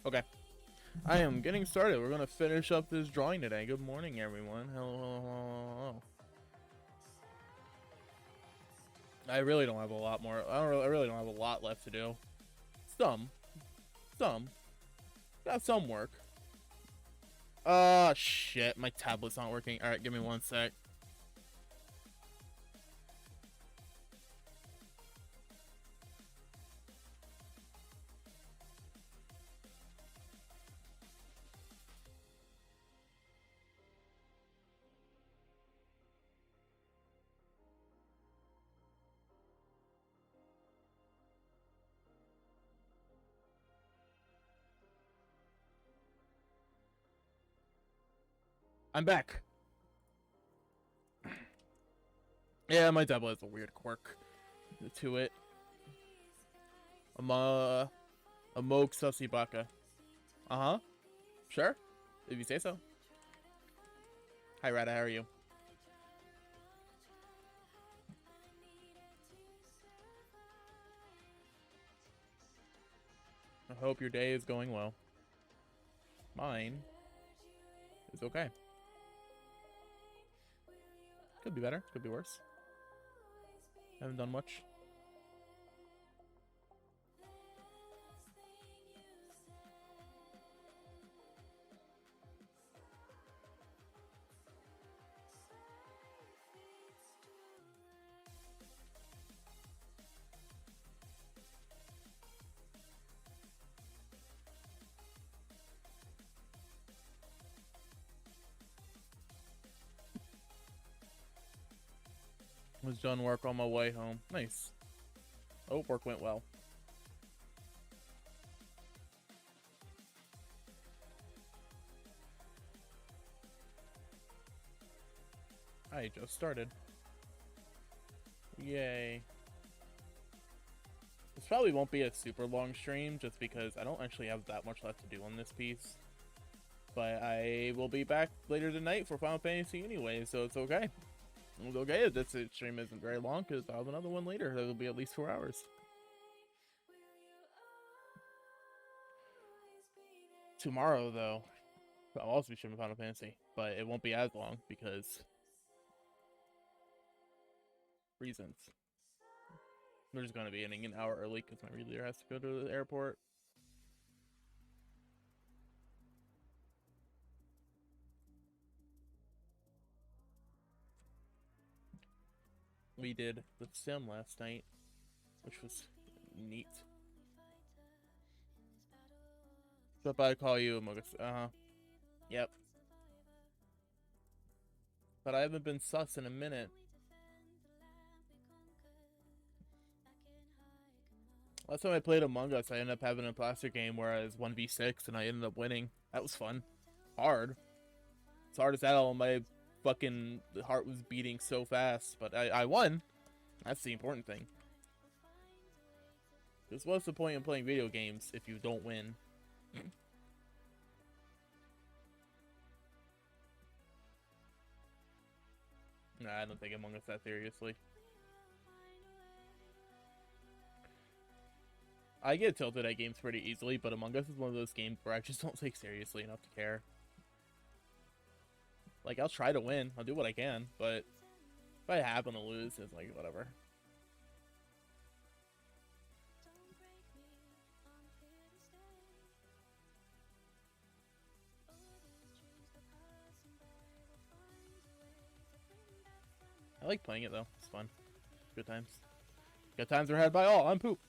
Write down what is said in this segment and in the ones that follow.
Okay. I am getting started. We're gonna finish up this drawing today. Good morning, everyone. Hello, hello, hello, hello. I really don't have a lot more. I really don't have a lot left to do. Some. Some. Got some work. Shit. My tablet's not working. Alright, give me one sec. I'm back. Yeah, my tablet has a weird quirk to it. I'm a Moog Sussy Baka. Uh-huh. Sure. If you say so. Hi, Rada. How are you? I hope your day is going well. Mine is okay. Could be better. Could be worse. Haven't done much. Was done work on my way home. Nice. Oh, work went well. I just started. Yay. This probably won't be a super long stream just because I don't actually have that much left to do on this piece. But I will be back later tonight for Final Fantasy anyway, so it's okay. It's okay if this stream isn't very long because I'll have another one later that'll be at least 4 hours. Tomorrow, though, I'll also be streaming Final Fantasy, but it won't be as long because reasons. We're just going to be ending an hour early because my leader has to go to the airport. We did the sim last night, which was neat. So if I call you, uh-huh. Yep. But I haven't been sus in a minute. Last time I played Among Us, I ended up having a plastic game where I was 1v6 and I ended up winning. That was fun. Hard. It's hard as hell. My fucking heart was beating so fast, but I won. That's the important thing. Because what's the point in playing video games if you don't win? Nah, I don't think Among Us that seriously. I get tilted at games pretty easily, but Among Us is one of those games where I just don't take seriously enough to care. Like, I'll try to win. I'll do what I can, but if I happen to lose, it's like, whatever. I like playing it, though. It's fun. Good times. Good times are had by all. I'm Poop.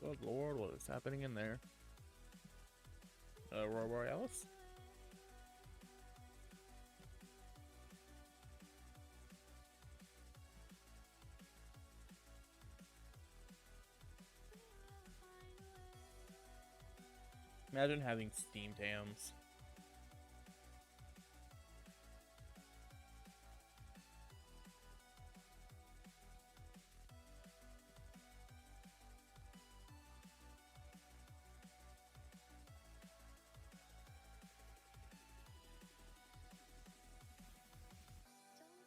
Good lord, what is happening in there? Aurora Borealis? Imagine having Steam Tams.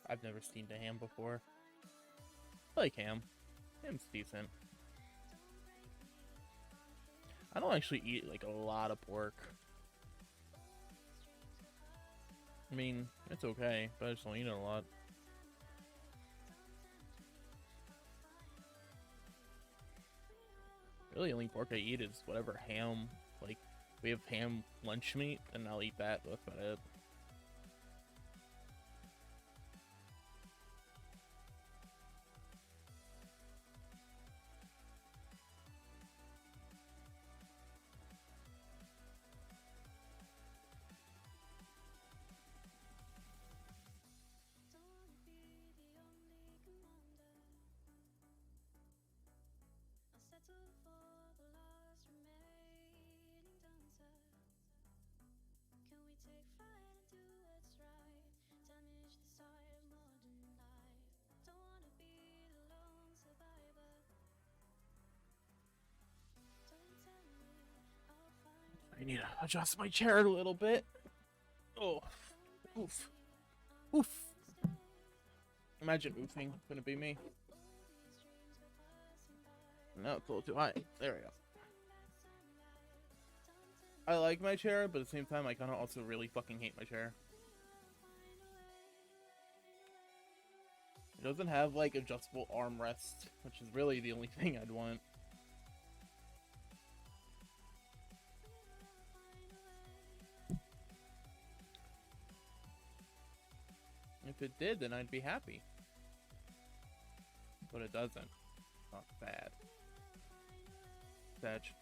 I've never steamed a ham before. I like ham. Ham's decent. I don't actually eat like a lot of pork. I mean, it's okay, but I just don't eat it a lot. Really, the only pork I eat is whatever ham. Like, we have ham lunch meat, and I'll eat that. That's about it. I need to adjust my chair a little bit. Oh, oof. Oof. Imagine oofing. Gonna be me. No, it's a little too high. There we go. I like my chair, but at the same time, I kind of also really fucking hate my chair. It doesn't have, like, adjustable armrest, which is really the only thing I'd want. If it did, then I'd be happy. But it doesn't. Not bad. Fetch.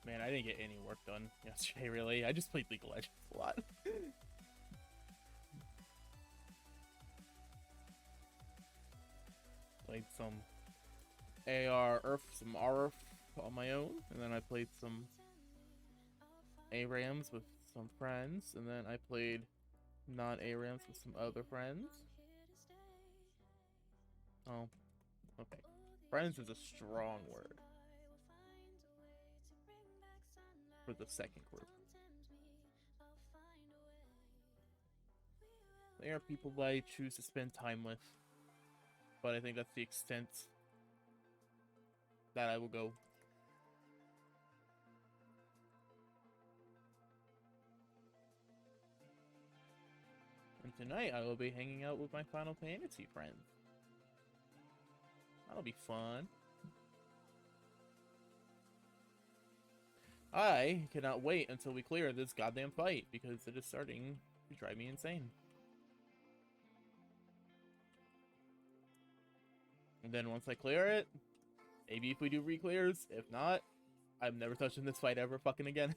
Man, I didn't get any work done yesterday, really. I just played League of Legends a lot. Played some AR, some RF on my own, and then I played some ARAMs with some friends, and then I played non-ARAMs with some other friends. Oh, okay. Friends is a strong word for the second group. They are people that I choose to spend time with, but I think that's the extent that I will go. And tonight I will be hanging out with my Final Fantasy friends. That'll be fun. I cannot wait until we clear this goddamn fight, because it is starting to drive me insane. And then once I clear it, maybe if we do re-clears, if not, I'm never touching this fight ever fucking again.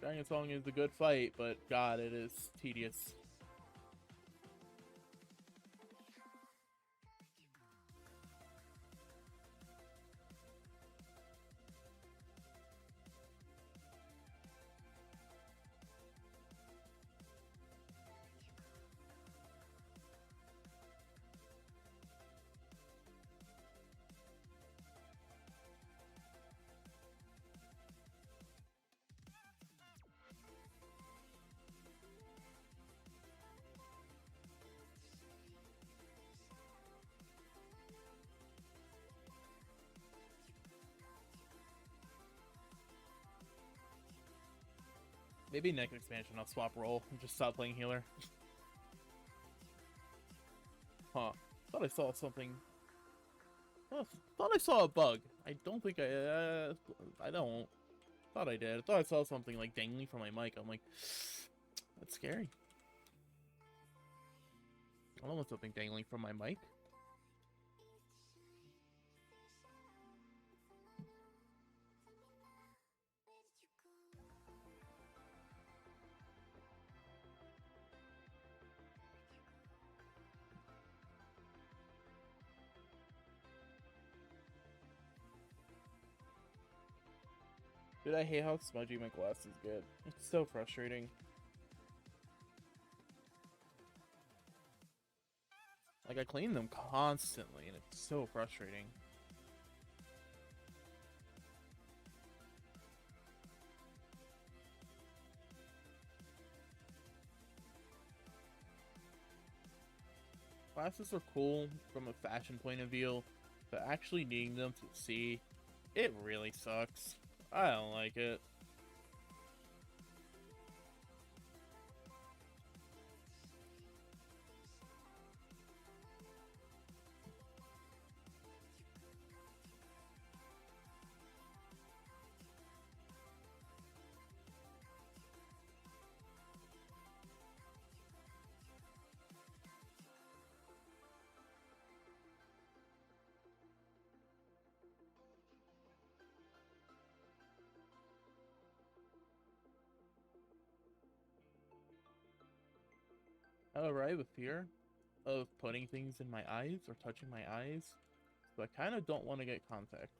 Dragon Song is a good fight, but god, it is tedious. Maybe next expansion I'll swap role and just stop playing healer. Huh. Thought I saw something. Oh, thought I saw a bug. I don't think I don't. Thought I did. I thought I saw something like dangling from my mic. I'm like, that's scary. I don't want something dangling from my mic. Dude, I hate how smudgy my glasses get. It's so frustrating. Like, I clean them constantly, and it's so frustrating. Glasses are cool from a fashion point of view, but actually needing them to see, it really sucks. I don't like it. However, I have a fear of putting things in my eyes or touching my eyes, so I kind of don't want to get contacts.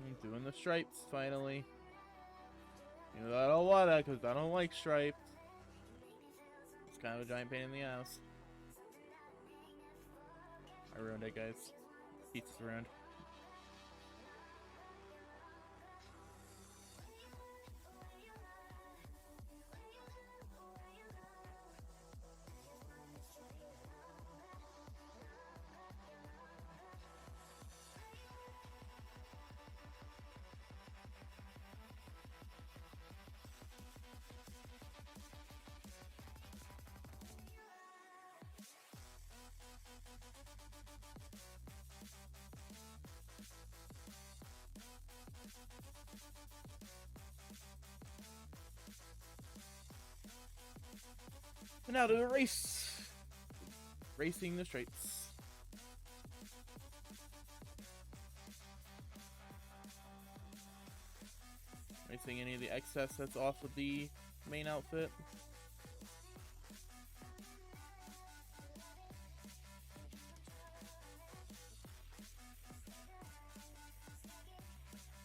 I'm doing the stripes finally. You know, I don't want that because I don't like stripes. It's kind of a giant pain in the ass. I ruined it, guys. Pizza's ruined. And now to the race. Racing the stripes. Racing any of the excess that's off of the main outfit.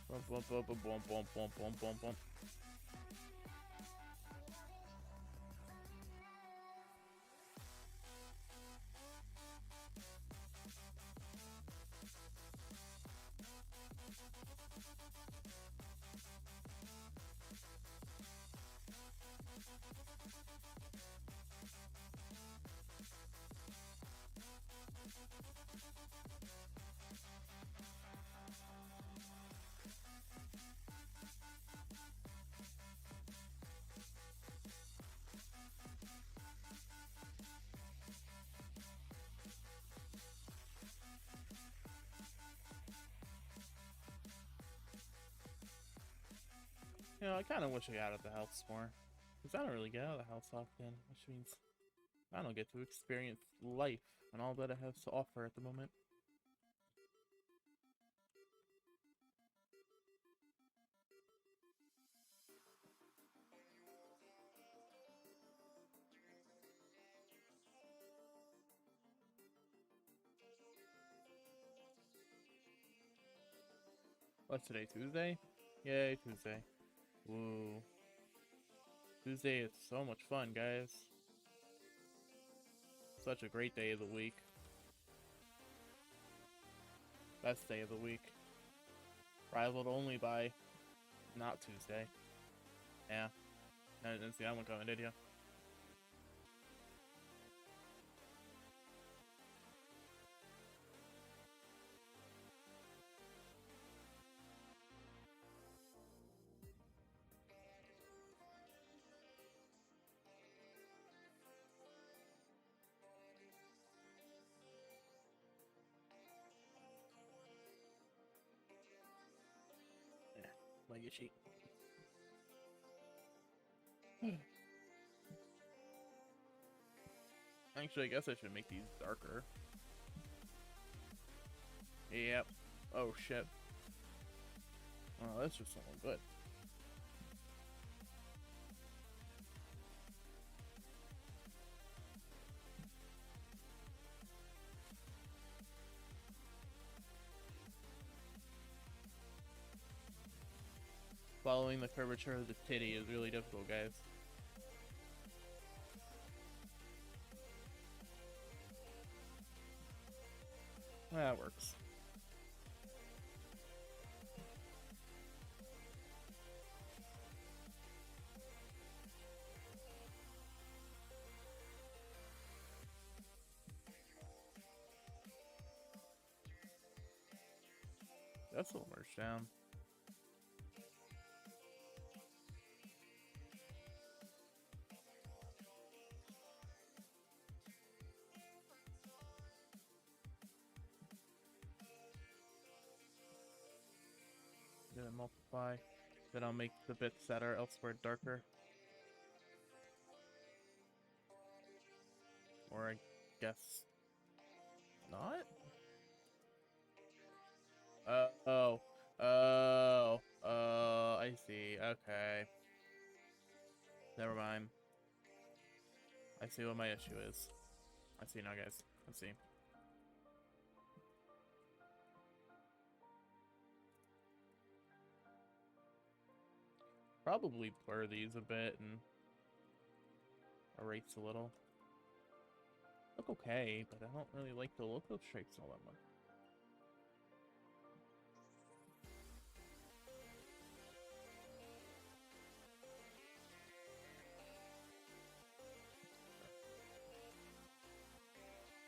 Bump, bump, bump, bump, bump, bump, bump, bump, bump, bump. You know, I kind of wish I got out of the house more. Because I don't really get out of the house often, which means I don't get to experience life and all that it has to offer at the moment. What's today, Tuesday? Yay, Tuesday. Woo. Tuesday is so much fun, guys. Such a great day of the week. Best day of the week. Rivaled only by not Tuesday. Yeah. I didn't see that one coming, did you? Yeah. Legacy. Actually, I guess I should make these darker. Yep. Oh shit. Oh, that's just not good. Following the curvature of the titty is really difficult, guys. That works. That's a little merged down. Gonna multiply. Then I'll make the bits that are elsewhere darker. Or I guess not? I see. Okay. Never mind. I see what my issue is. I see now, guys. I see. Probably blur these a bit and erase a little. Look okay, but I don't really like the look of stripes all that much.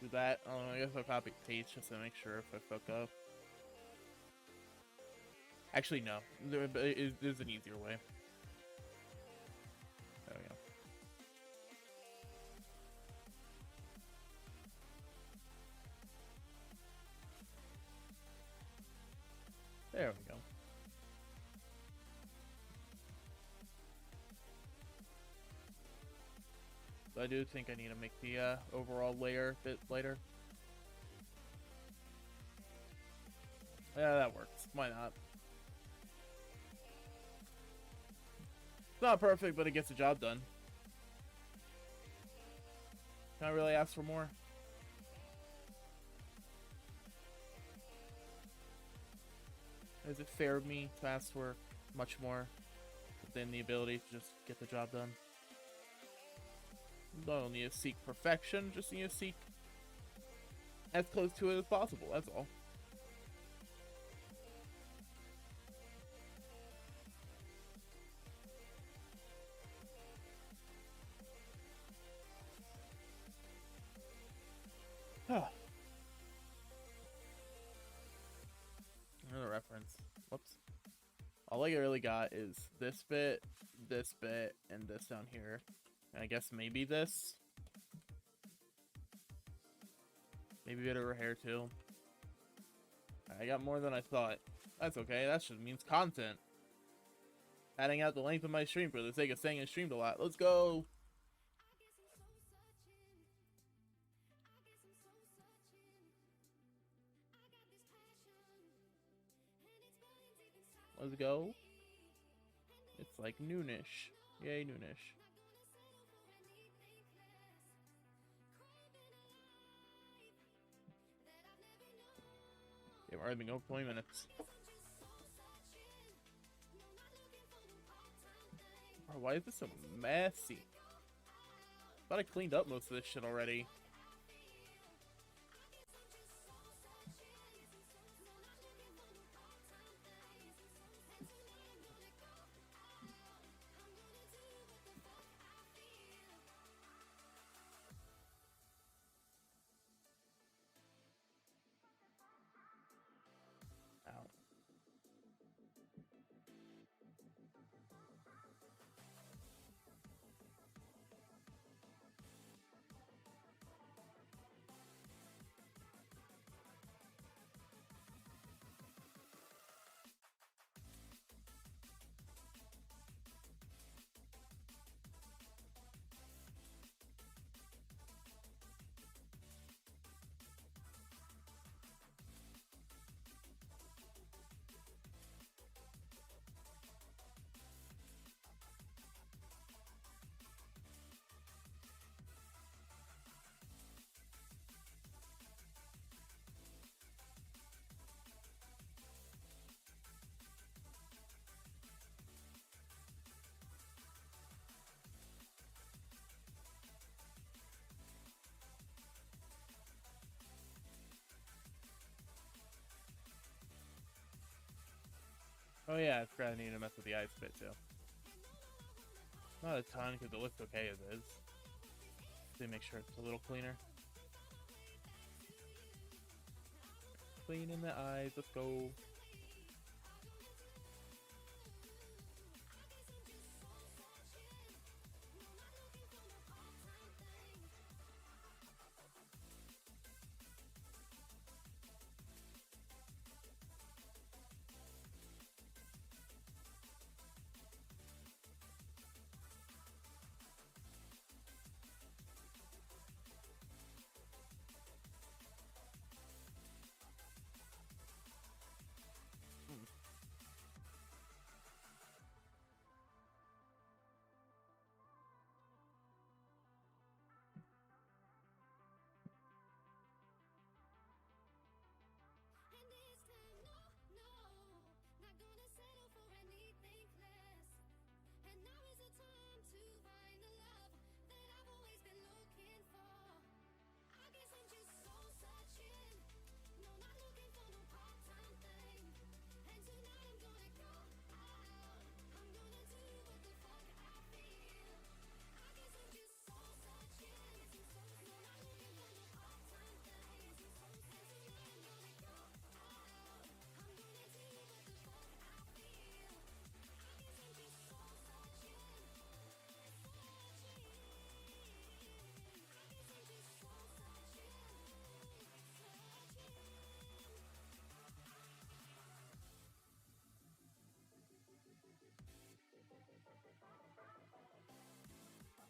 Do that. I guess I'll copy paste just to make sure if I fuck up. Actually, no. There's an easier way. There we go. There we go. So I do think I need to make the overall layer a bit lighter. Yeah, that works. Why not? It's not perfect, but it gets the job done. Can I really ask for more? Is it fair of me to ask for much more than the ability to just get the job done? Don't need to seek perfection, just need to seek as close to it as possible, that's all. Another reference. Whoops. All I really got is this bit, and this down here. And I guess maybe this. Maybe a bit of her hair too. I got more than I thought. That's okay, that just means content. Adding out the length of my stream for the sake of saying I streamed a lot. Let's go! Let's go. It's like noonish. Yay, noonish. They've already been going 20 minutes. Bro, why is this so messy? Thought I cleaned up most of this shit already. Oh yeah, I forgot I need to mess with the ice bit too. Not a ton, because it looks okay as is. To make sure it's a little cleaner. Cleaning the eyes, let's go.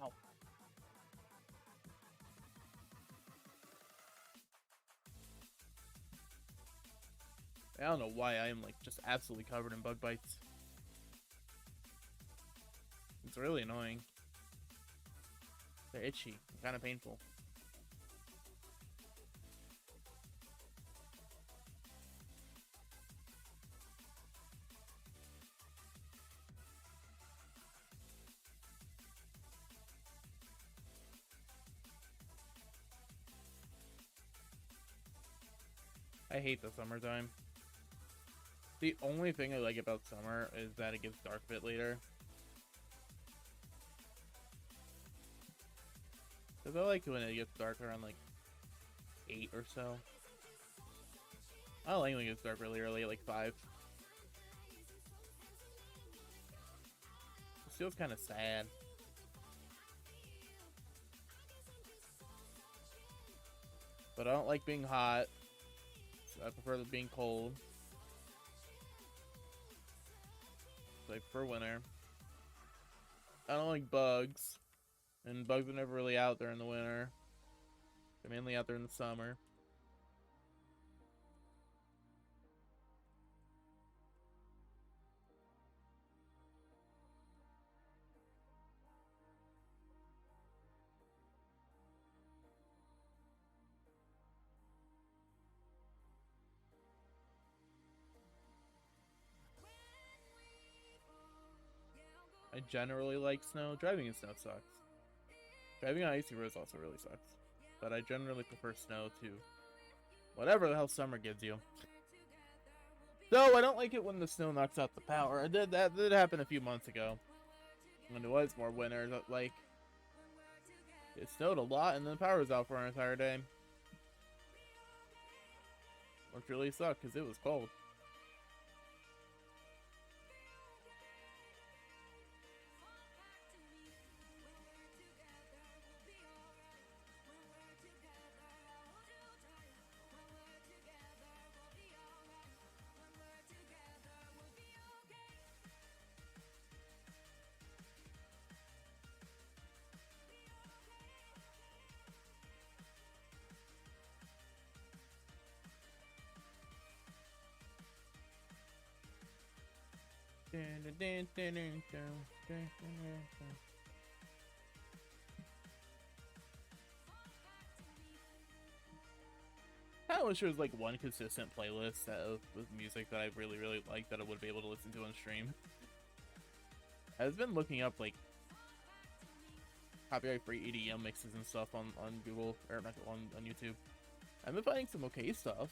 Ow. I don't know why I am like just absolutely covered in bug bites. It's really annoying. They're itchy, kind of painful. I hate the summertime. The only thing I like about summer is that it gets dark a bit later. Because I like when it gets dark around like 8 or so. I don't like when it gets dark really early, at like 5. It feels kind of sad. But I don't like being hot. So I prefer being cold. So I prefer winter. I don't like bugs. And bugs are never really out there in the winter. They're mainly out there in the summer. I generally like snow. Driving in snow sucks. Driving on icy roads also really sucks. But I generally prefer snow to whatever the hell summer gives you. Though I don't like it when the snow knocks out the power. That did happen a few months ago. When it was more winter, like it snowed a lot and then the power was out for an entire day. Which really sucked because it was cold. I wish there was like one consistent playlist with music that I really like that I would be able to listen to on stream. I've been looking up like copyright-free EDM mixes and stuff on Google, or not on YouTube. I've been finding some okay stuff.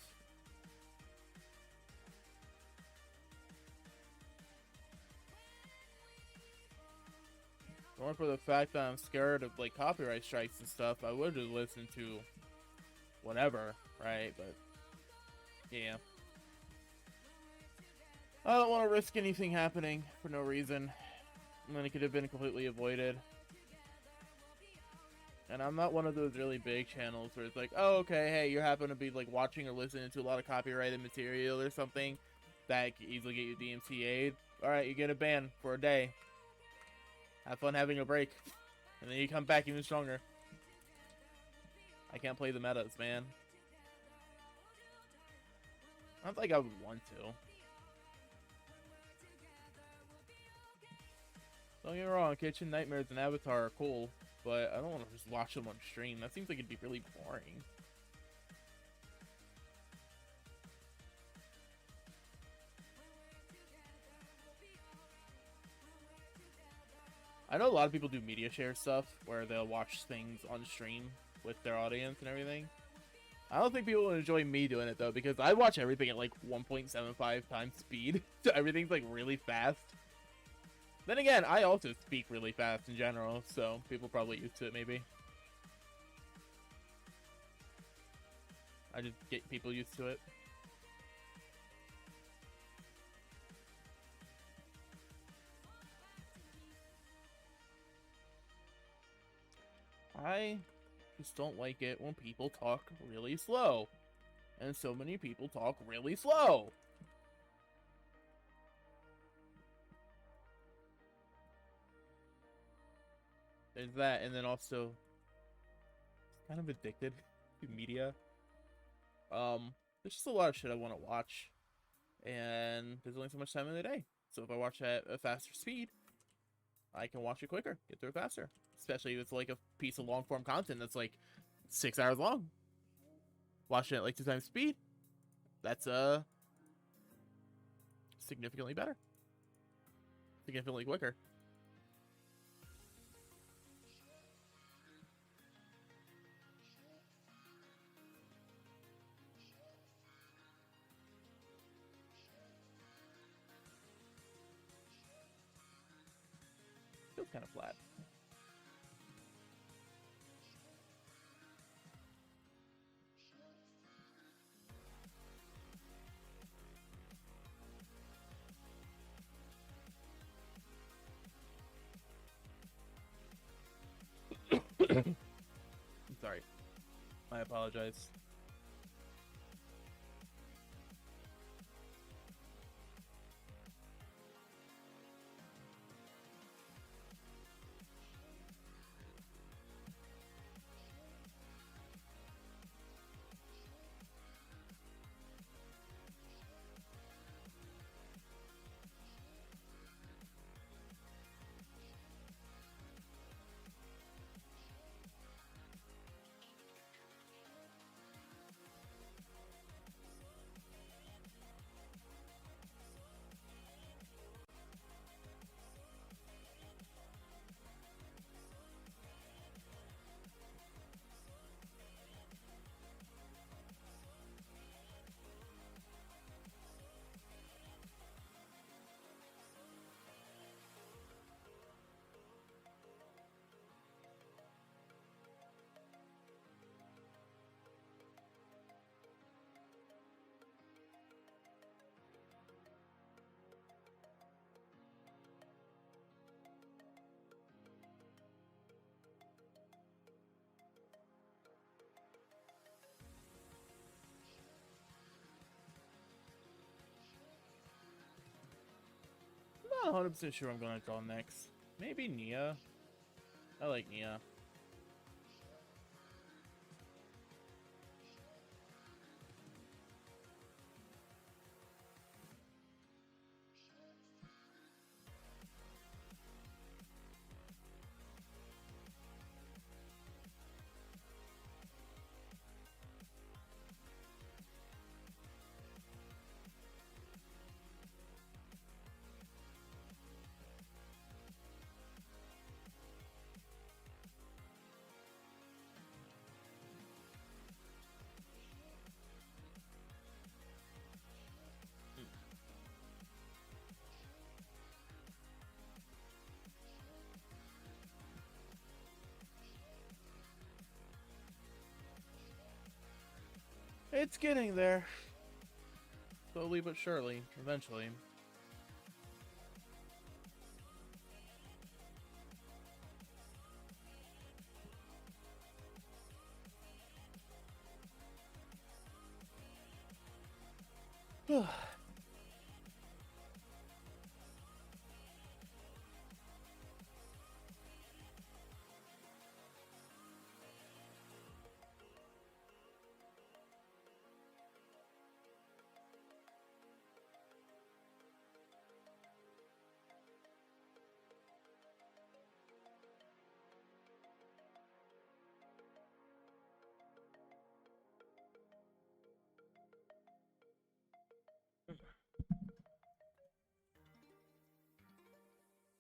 More for the fact that I'm scared of like copyright strikes and stuff, I would just listen to whatever, right? But yeah, I don't want to risk anything happening for no reason when it could have been completely avoided. And I'm not one of those really big channels where it's like, oh, okay, hey, you happen to be like watching or listening to a lot of copyrighted material or something that could easily get you DMCA'd. Alright, you get a ban for a day. Have fun having a break. And then you come back even stronger. I can't play the metas, man. I don't think I would want to. Don't get me wrong, Kitchen Nightmares and Avatar are cool, but I don't want to just watch them on stream. That seems like it'd be really boring. I know a lot of people do media share stuff where they'll watch things on stream with their audience and everything. I don't think people would enjoy me doing it though, because I watch everything at like 1.75 times speed, so everything's like really fast. Then again, I also speak really fast in general, so people probably used to it maybe. I just get people used to it. I just don't like it when people talk really slow. And so many people talk really slow. There's that, and then also kind of addicted to media. There's just a lot of shit I want to watch, and there's only so much time in the day. So if I watch at a faster speed, I can watch it quicker, get through it faster. Especially if it's like a piece of long form content that's like 6 hours long. Watching it at like 2 times speed, that's significantly better, significantly quicker. Feels kind of flat. I'm sorry. I apologize. I'm not 100% sure I'm going to draw next. Maybe Nia. I like Nia. It's getting there. Slowly but surely, eventually.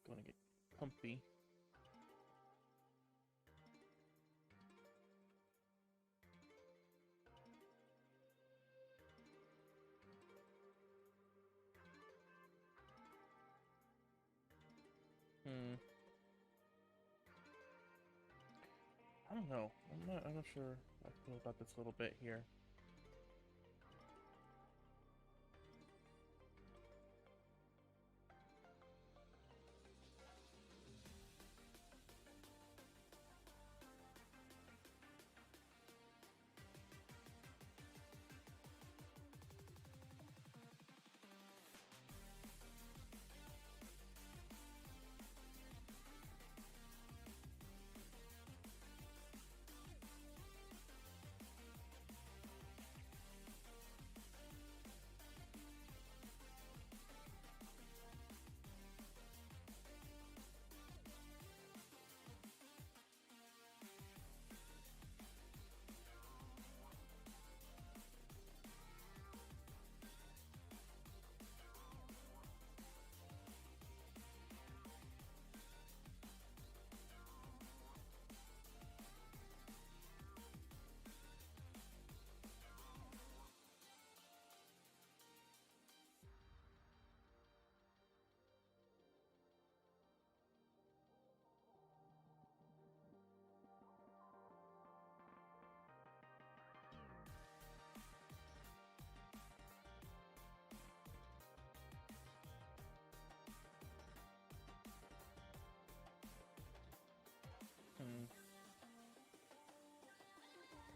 Gonna get comfy. I don't know. I'm not sure how I feel about this little bit here.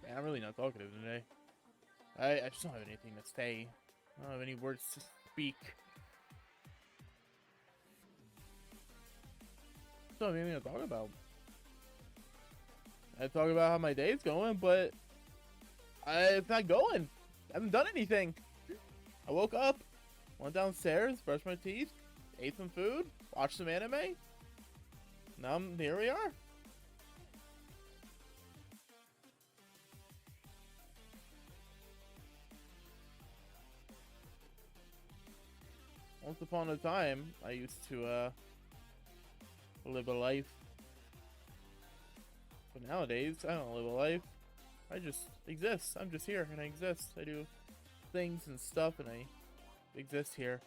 Man, I'm really not talkative today. I just don't have anything to say. I don't have any words to speak. I don't have anything to talk about. I talk about how my day's going, but it's not going. I haven't done anything. I woke up, went downstairs, brushed my teeth, ate some food, watched some anime. Now here we are. Once upon a time, I used to live a life. But nowadays, I don't live a life. I just exist. I'm just here and I exist. I do things and stuff and I exist here.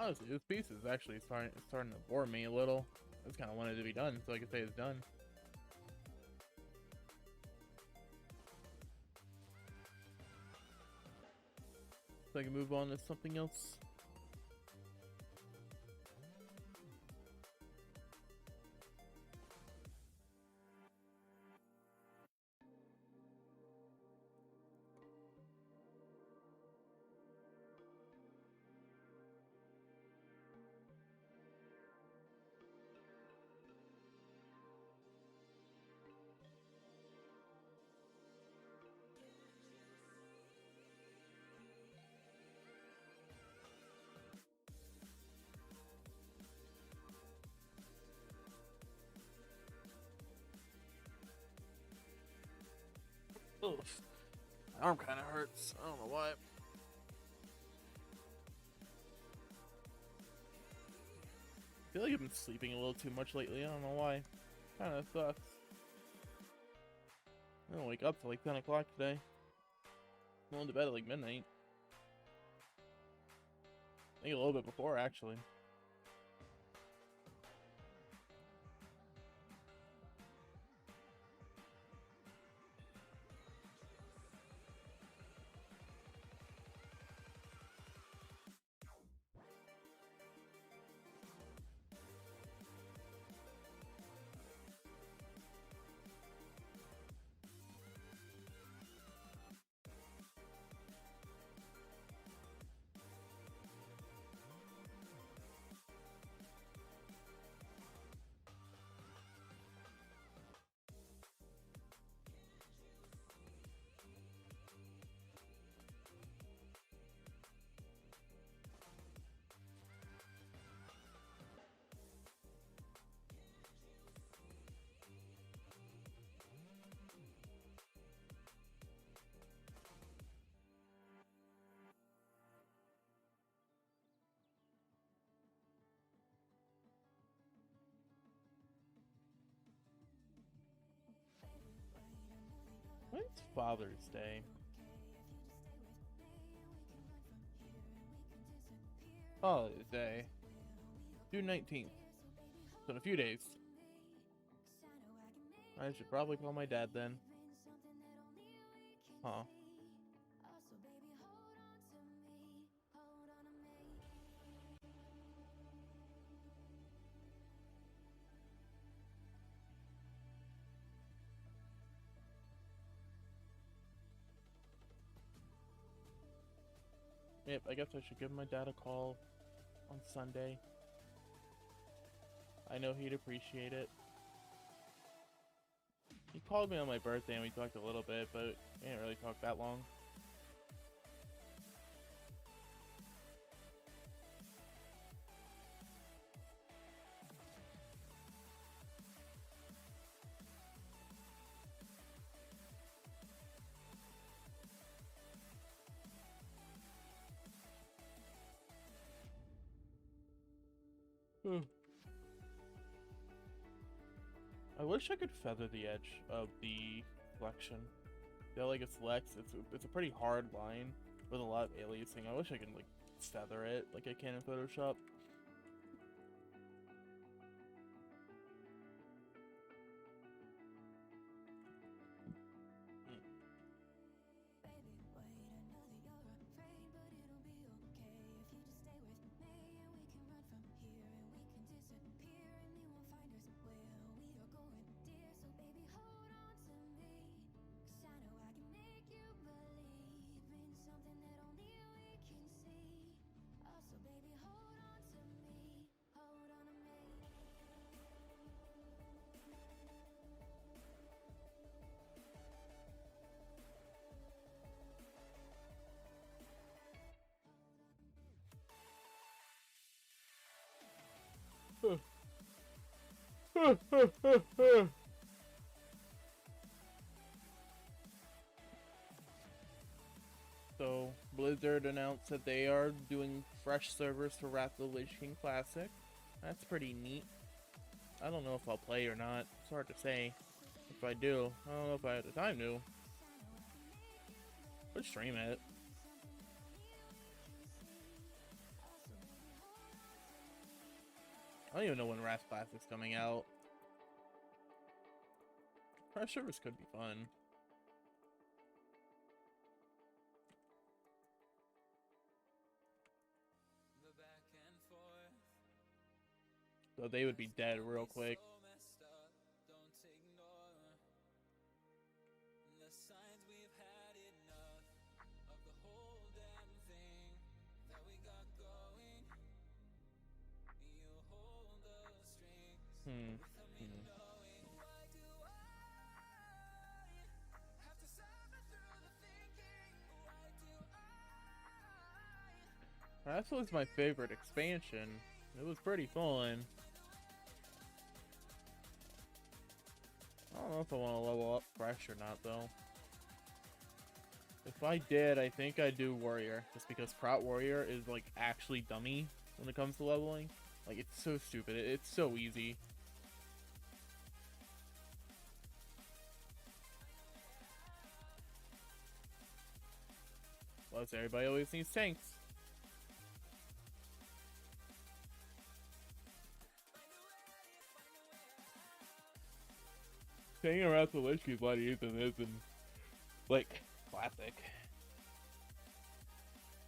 Honestly, this piece is actually starting to bore me a little. I just kind of wanted it to be done so I could say it's done. So I can move on to something else. Oof. My arm kind of hurts. I don't know why. I feel like I've been sleeping a little too much lately. I don't know why. Kind of sucks. I don't wake up till like 10 o'clock today. I'm going to bed at like midnight. I think a little bit before, actually. When's Father's Day? Father's Day. June 19th. So in a few days. I should probably call my dad then. Huh. Yep, I guess I should give my dad a call on Sunday. I know he'd appreciate it. He called me on my birthday and we talked a little bit, but we didn't really talk that long. I wish I could feather the edge of the flexion. I feel like it's a pretty hard line with a lot of aliasing. I wish I could like feather it like I can in Photoshop. So, Blizzard announced that they are doing fresh servers for Wrath of the Lich King Classic. That's pretty neat. I don't know if I'll play or not. It's hard to say. If I do, I don't know if I have the time to. But stream it. I don't even know when Wrath Classic's coming out. Crash Service could be fun. So they would be dead real quick. That was my favorite expansion. It was pretty fun. I don't know if I want to level up fresh or not, though. If I did, I think I'd do Warrior. Just because Prot Warrior is, like, actually dummy when it comes to leveling. Like, it's so stupid. It's so easy. Plus, everybody always needs tanks. Hanging around the Lich is a lot easier than this, and like classic.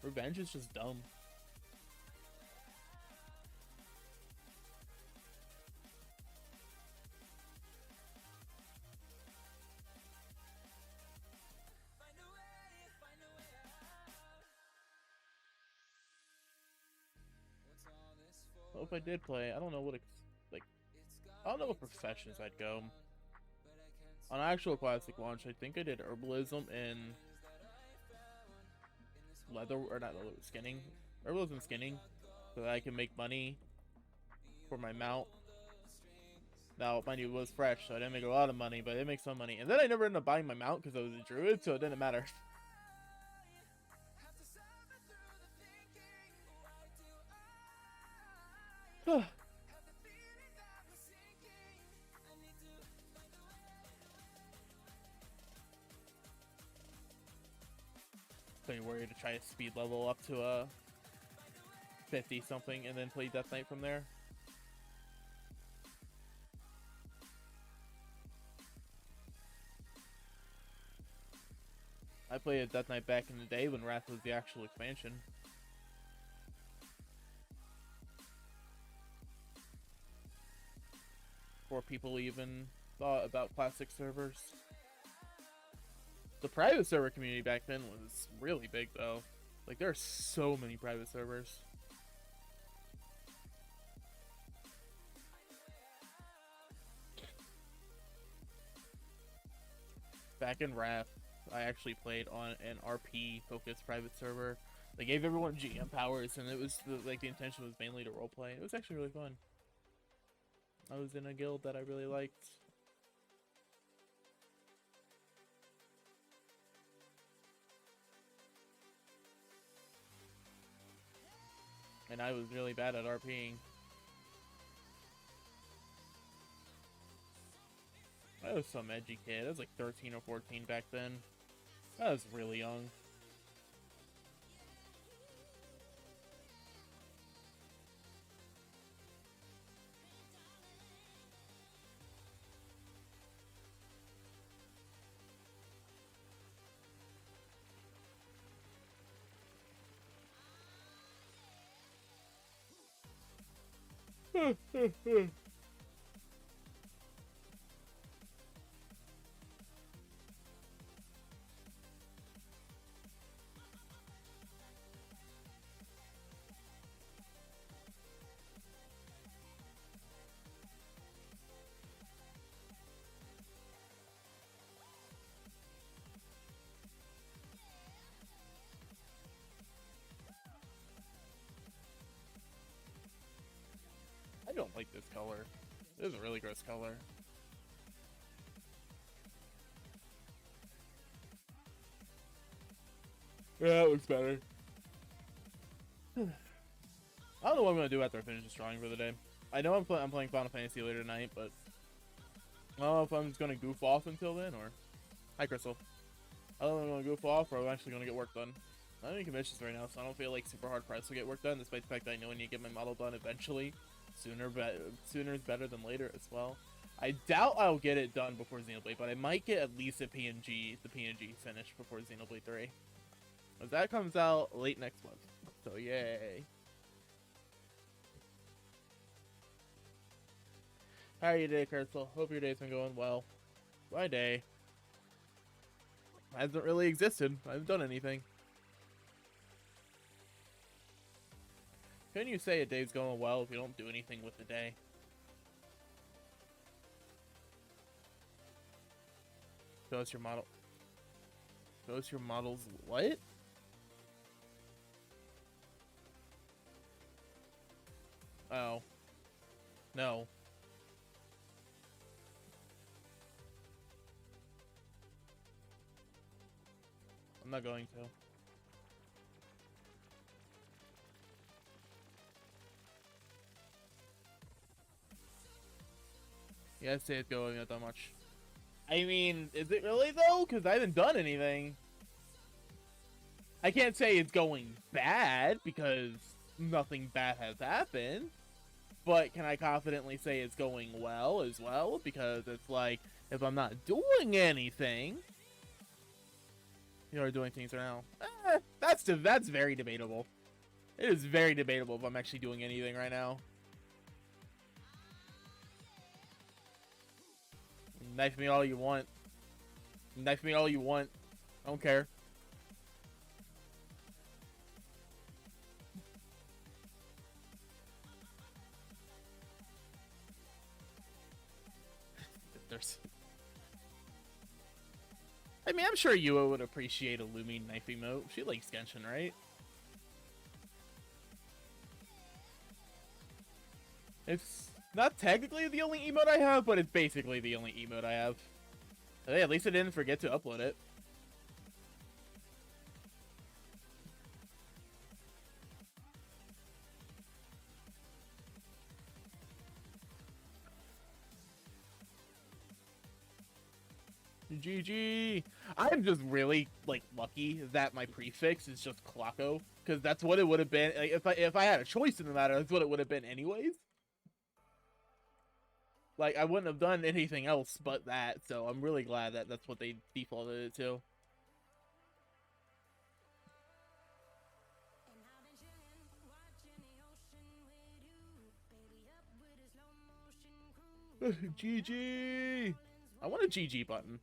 Revenge is just dumb. Well, if I did play, I don't know what I don't know what professions I'd go. On actual classic launch, I think I did herbalism and leather, or not leather, skinning. Herbalism and skinning, so that I can make money for my mount. Now, mind you, it was fresh, so I didn't make a lot of money, but I did make some money. And then I never ended up buying my mount because I was a druid, so it didn't matter. So you're worried to try to speed level up to a 50 something and then play Death Knight from there. I played a Death Knight back in the day when Wrath was the actual expansion. Before people even thought about classic servers. The private server community back then was really big, though. Like, there are so many private servers. Back in Wrath, I actually played on an RP-focused private server. They gave everyone GM powers, and it was, like, the intention was mainly to roleplay. It was actually really fun. I was in a guild that I really liked. And I was really bad at RPing. I was some edgy kid. I was like 13 or 14 back then. I was really young. I don't like this color. This is a really gross color. Yeah, that looks better. I don't know what I'm gonna do after I finish this drawing for the day. I know I'm playing Final Fantasy later tonight, but I don't know if I'm just gonna goof off until then, or... Hi, Crystal. I don't know if I'm gonna goof off, or I'm actually gonna get work done. I'm in commissions right now, so I don't feel like super hard pressed to get work done, despite the fact that I know I need to get my model done eventually. Sooner is better than later as well. I doubt I'll get it done before Xenoblade, but I might get at least the PNG finished before Xenoblade 3. But that comes out late next month. So yay. How are you today, Crystal? Hope your day's been going well. My day hasn't really existed. I haven't done anything. Couldn't you say a day's going well if you don't do anything with the day? Show us your model. Show us your models. What? Oh. No. I'm not going to. Yeah, I'd say it's going not that much. I mean, is it really though? Because I haven't done anything. I can't say it's going bad because nothing bad has happened. But can I confidently say it's going well as well? Because it's like, if I'm not doing anything, you are doing things right now. That's very debatable. It is very debatable if I'm actually doing anything right now. Knife me all you want. Knife me all you want. I don't care. I mean, I'm sure Yua would appreciate a Lumi knife emote. She likes Genshin, right? It's not technically the only emote I have, but it's basically the only emote I have. Hey, at least I didn't forget to upload it. GG. I'm just really like lucky that my prefix is just Clocko, because that's what it would have been like, if I had a choice in the matter. That's what it would have been anyways. Like I wouldn't have done anything else but that. So I'm really glad that that's what they defaulted it to. GG. I want a GG button.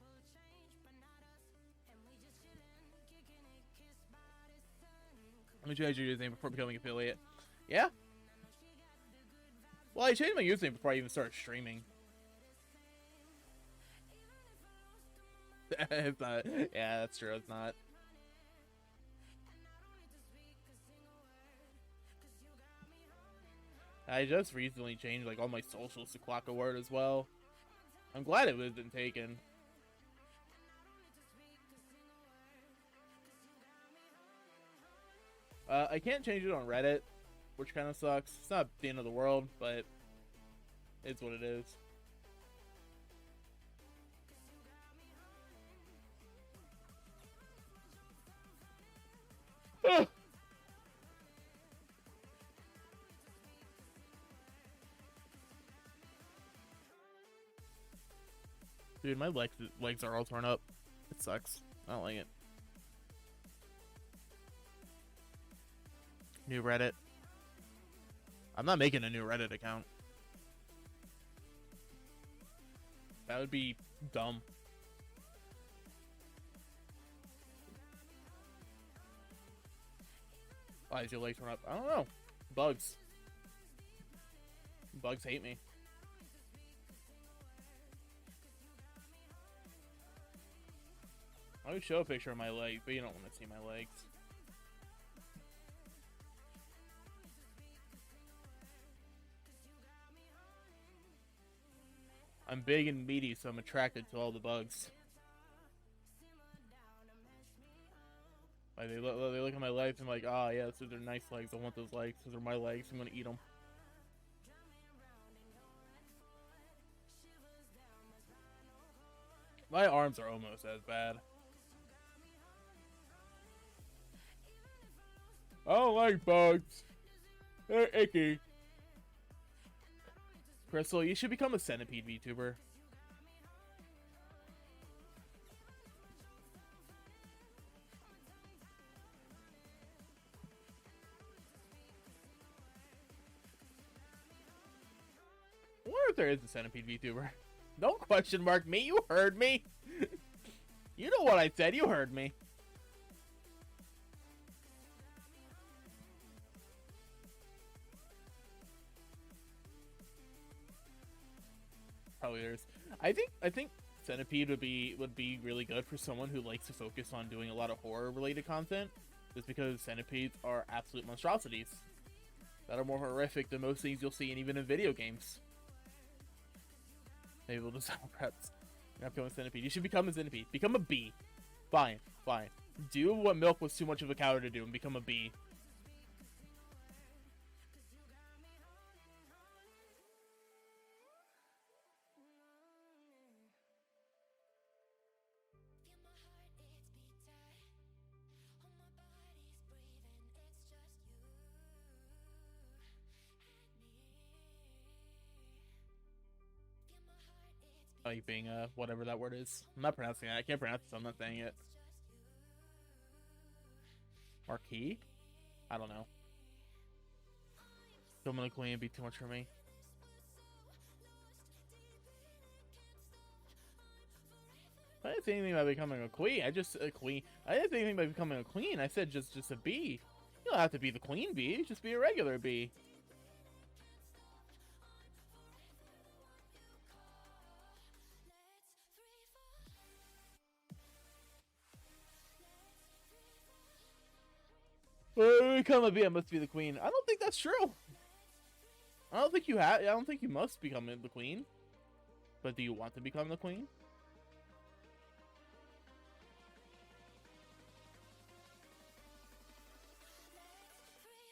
Let me change your username before becoming affiliate. Yeah? Well, I changed my username before I even started streaming. It's not. Yeah, that's true. It's not. I just recently changed like all my socials to Clocka Word as well. I'm glad it wasn't taken. I can't change it on Reddit, which kind of sucks. It's not the end of the world, but it's what it is. Dude, my legs are all torn up. It sucks. I don't like it. New Reddit. I'm not making a new Reddit account. That would be dumb. Why is your legs torn up? I don't know. Bugs. Bugs hate me. I would show a picture of my leg, but you don't want to see my legs. I'm big and meaty, so I'm attracted to all the bugs. Like they look at my legs and I'm like, ah, yeah, those are nice legs. I want those legs. Those are my legs. I'm gonna eat them. My arms are almost as bad. I don't like bugs. They're icky. Crystal, you should become a centipede VTuber. I wonder if there is a centipede VTuber. Don't question mark me, you heard me. You know what I said, you heard me. Probably there's. I think Centipede would be really good for someone who likes to focus on doing a lot of horror related content, just because centipedes are absolute monstrosities that are more horrific than most things you'll see, and even in video games. Maybe we'll just preps. You're not becoming a centipede. You should become a centipede. Become a bee. Fine, fine. Do what Milk was too much of a coward to do and become a bee. Oh, you being whatever that word is. I'm not pronouncing it. I can't pronounce it, so I'm not saying it. Marquis? I don't know. Becoming a queen would be too much for me. I didn't say anything about becoming a queen. I just a queen. I didn't say anything about becoming a queen. I said just a bee. You don't have to be the queen bee. Just be a regular bee. Become a bee, I must be the queen. I don't think that's true. I don't think you have. I don't think you must become the queen. But do you want to become the queen?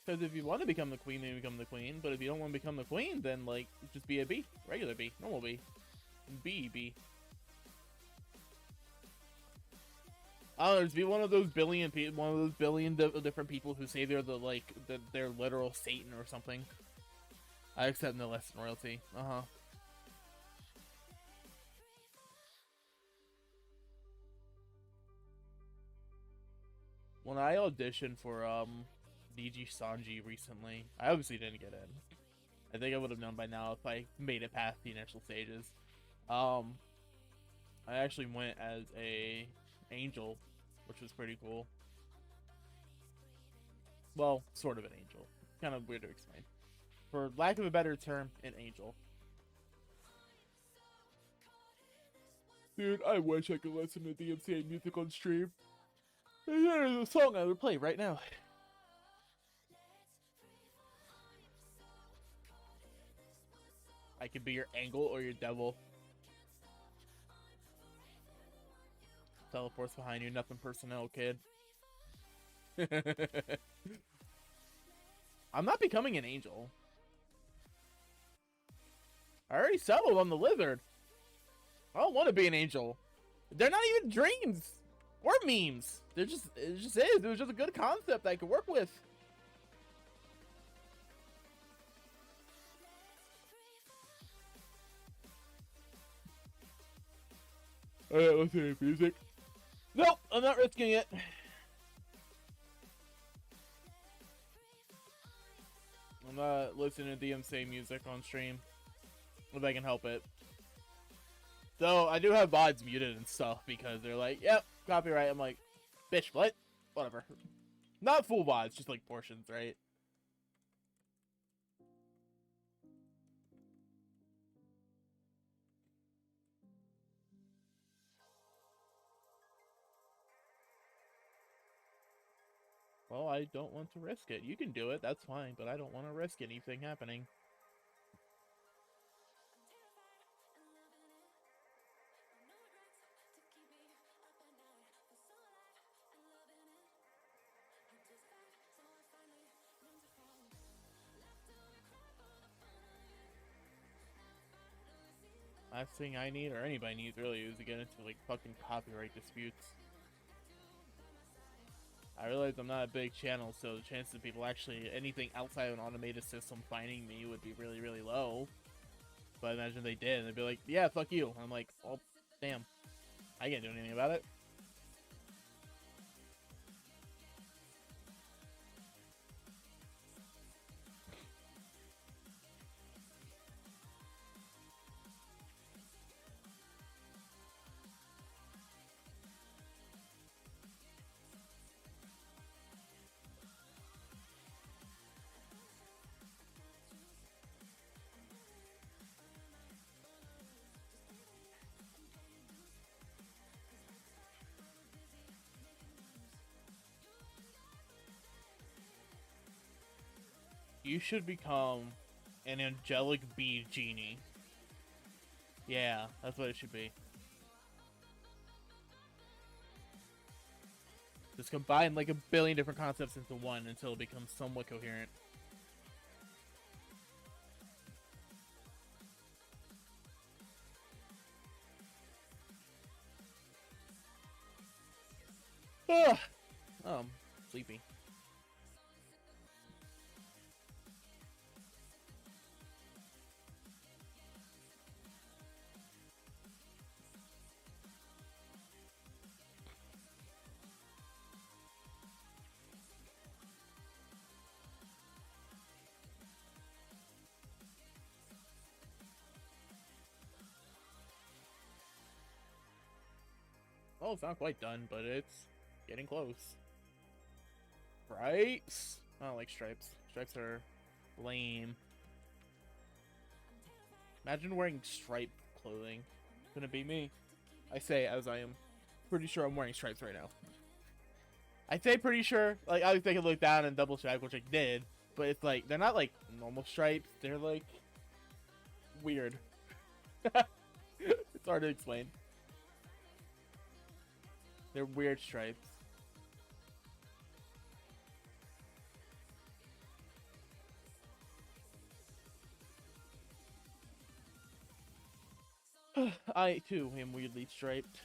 Because if you want to become the queen, then you become the queen. But if you don't want to become the queen, then like just be a bee, regular bee, normal bee, bee. I don't know, just be one of those billion people, one of those billion different people who say they're they're literal Satan or something. I accept no less than royalty. When I auditioned for DG Sanji recently, I obviously didn't get in. I think I would have known by now if I made it past the initial stages. I actually went as a angel, which was pretty cool. Well, sort of an angel. Kind of weird to explain. For lack of a better term, an angel. Dude, I wish I could listen to the insane music on stream. There's a song I would play right now. I could be your angel or your devil. Teleports behind you, nothing personnel, kid. I'm not becoming an angel. I already settled on the lizard. I don't want to be an angel. They're not even dreams or memes. They're just, it just is. It was just a good concept I could work with. Alright, let's hear music. Nope, I'm not risking it. I'm not listening to DMC music on stream. If I can help it. So, I do have VODs muted and stuff because they're like, yep, copyright. I'm like, bitch, what? Whatever. Not full VODs, just like portions, right? Well, I don't want to risk it. You can do it, that's fine, but I don't want to risk anything happening. Last thing I need, or anybody needs really, is to get into like fucking copyright disputes. I realize I'm not a big channel, so the chances of people actually anything outside of an automated system finding me would be really, really low. But imagine they did, and they'd be like, yeah, fuck you. I'm like, well, damn. I can't do anything about it. You should become an angelic bee genie. Yeah, that's what it should be. Just combine like a billion different concepts into one until it becomes somewhat coherent. Ugh. Sleepy. Oh, it's not quite done, but it's getting close. Stripes? I don't like stripes. Stripes are lame. Imagine wearing striped clothing. Couldn't be me. I say as I am pretty sure I'm wearing stripes right now. I say pretty sure. Like, I could look down and double check, which I did. But it's like, they're not like normal stripes. They're like weird. It's hard to explain. They're weird stripes. I too am weirdly striped.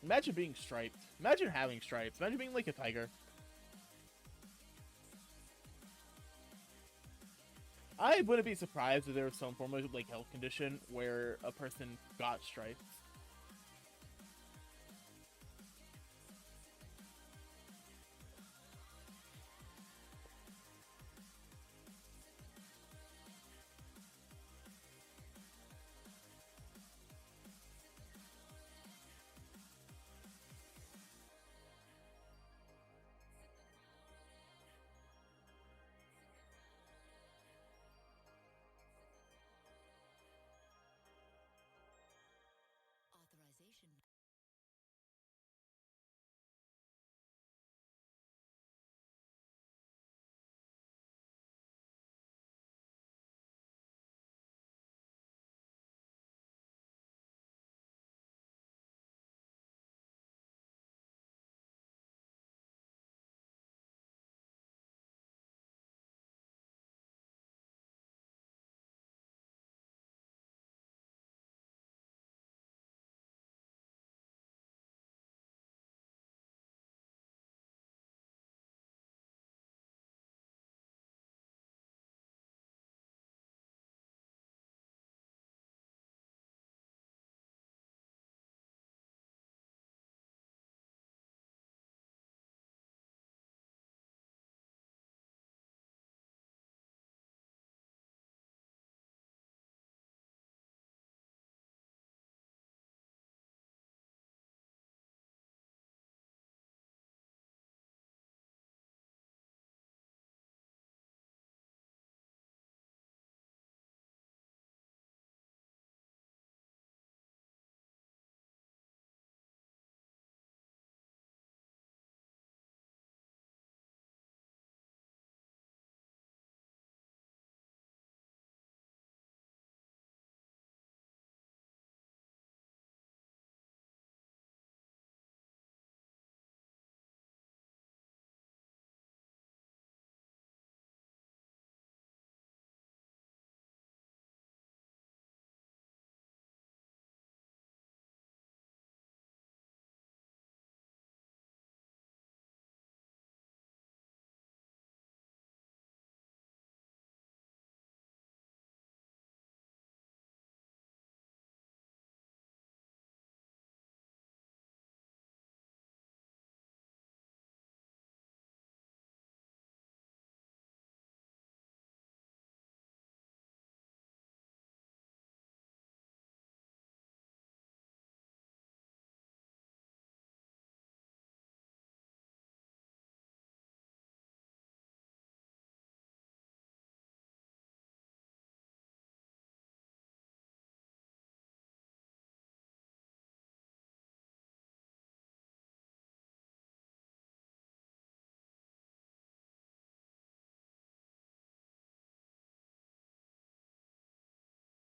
Imagine being striped. Imagine having stripes. Imagine being like a tiger. I wouldn't be surprised if there was some form of like health condition where a person got stripes.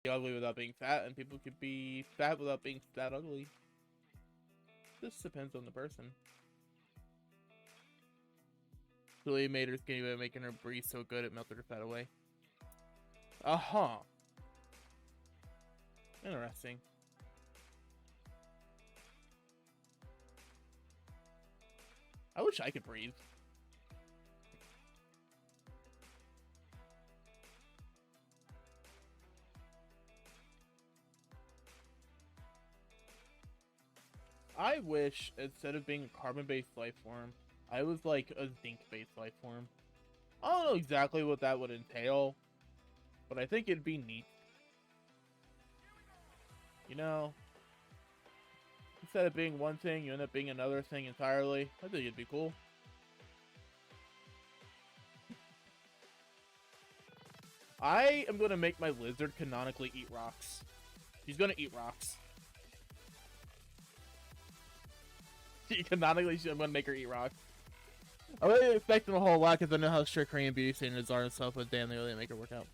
be ugly without being fat, and people could be fat without being that ugly. This depends on the person. Julie made her skinny by making her breathe so good it melted her fat away. Uh-huh. Interesting. I wish I could breathe. I wish, instead of being a carbon-based life form, I was like a zinc-based life form. I don't know exactly what that would entail, but I think it'd be neat. You know, instead of being one thing, you end up being another thing entirely. I think it'd be cool. I am going to make my lizard canonically eat rocks. She's going to eat rocks. Canonically, I'm going to make her eat rocks. I wasn't expecting a whole lot because I know how strict Korean beauty standards are and stuff, but damn, they really make her work out.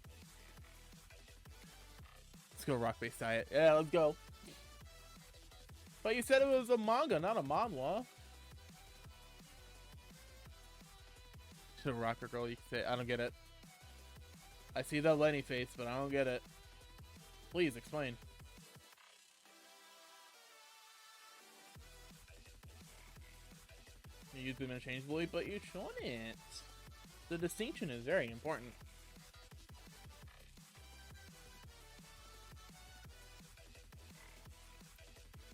Let's go rock-based diet. Yeah, let's go. But you said it was a manga, not a manhwa. She's a rocker girl, you can say. I don't get it. I see that Lenny face, but I don't get it. Please, explain. You use them interchangeably, but you shouldn't. The distinction is very important.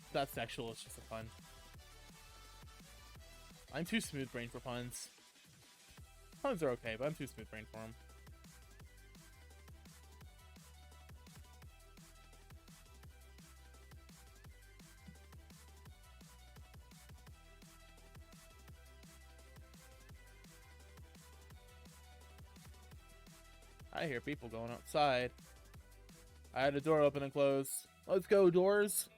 It's not sexual, it's just a pun. I'm too smooth-brained for puns. Puns are okay, but I'm too smooth-brained for them. I hear people going outside. I had a door open and close. Let's go, doors.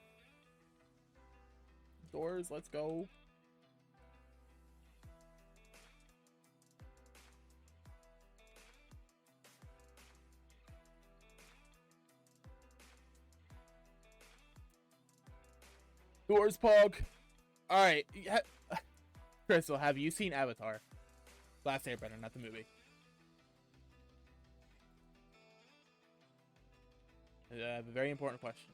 Doors, let's go. Doors, Pog. Alright. Crystal, have you seen Avatar? Last Airbender, not the movie. I have a very important question,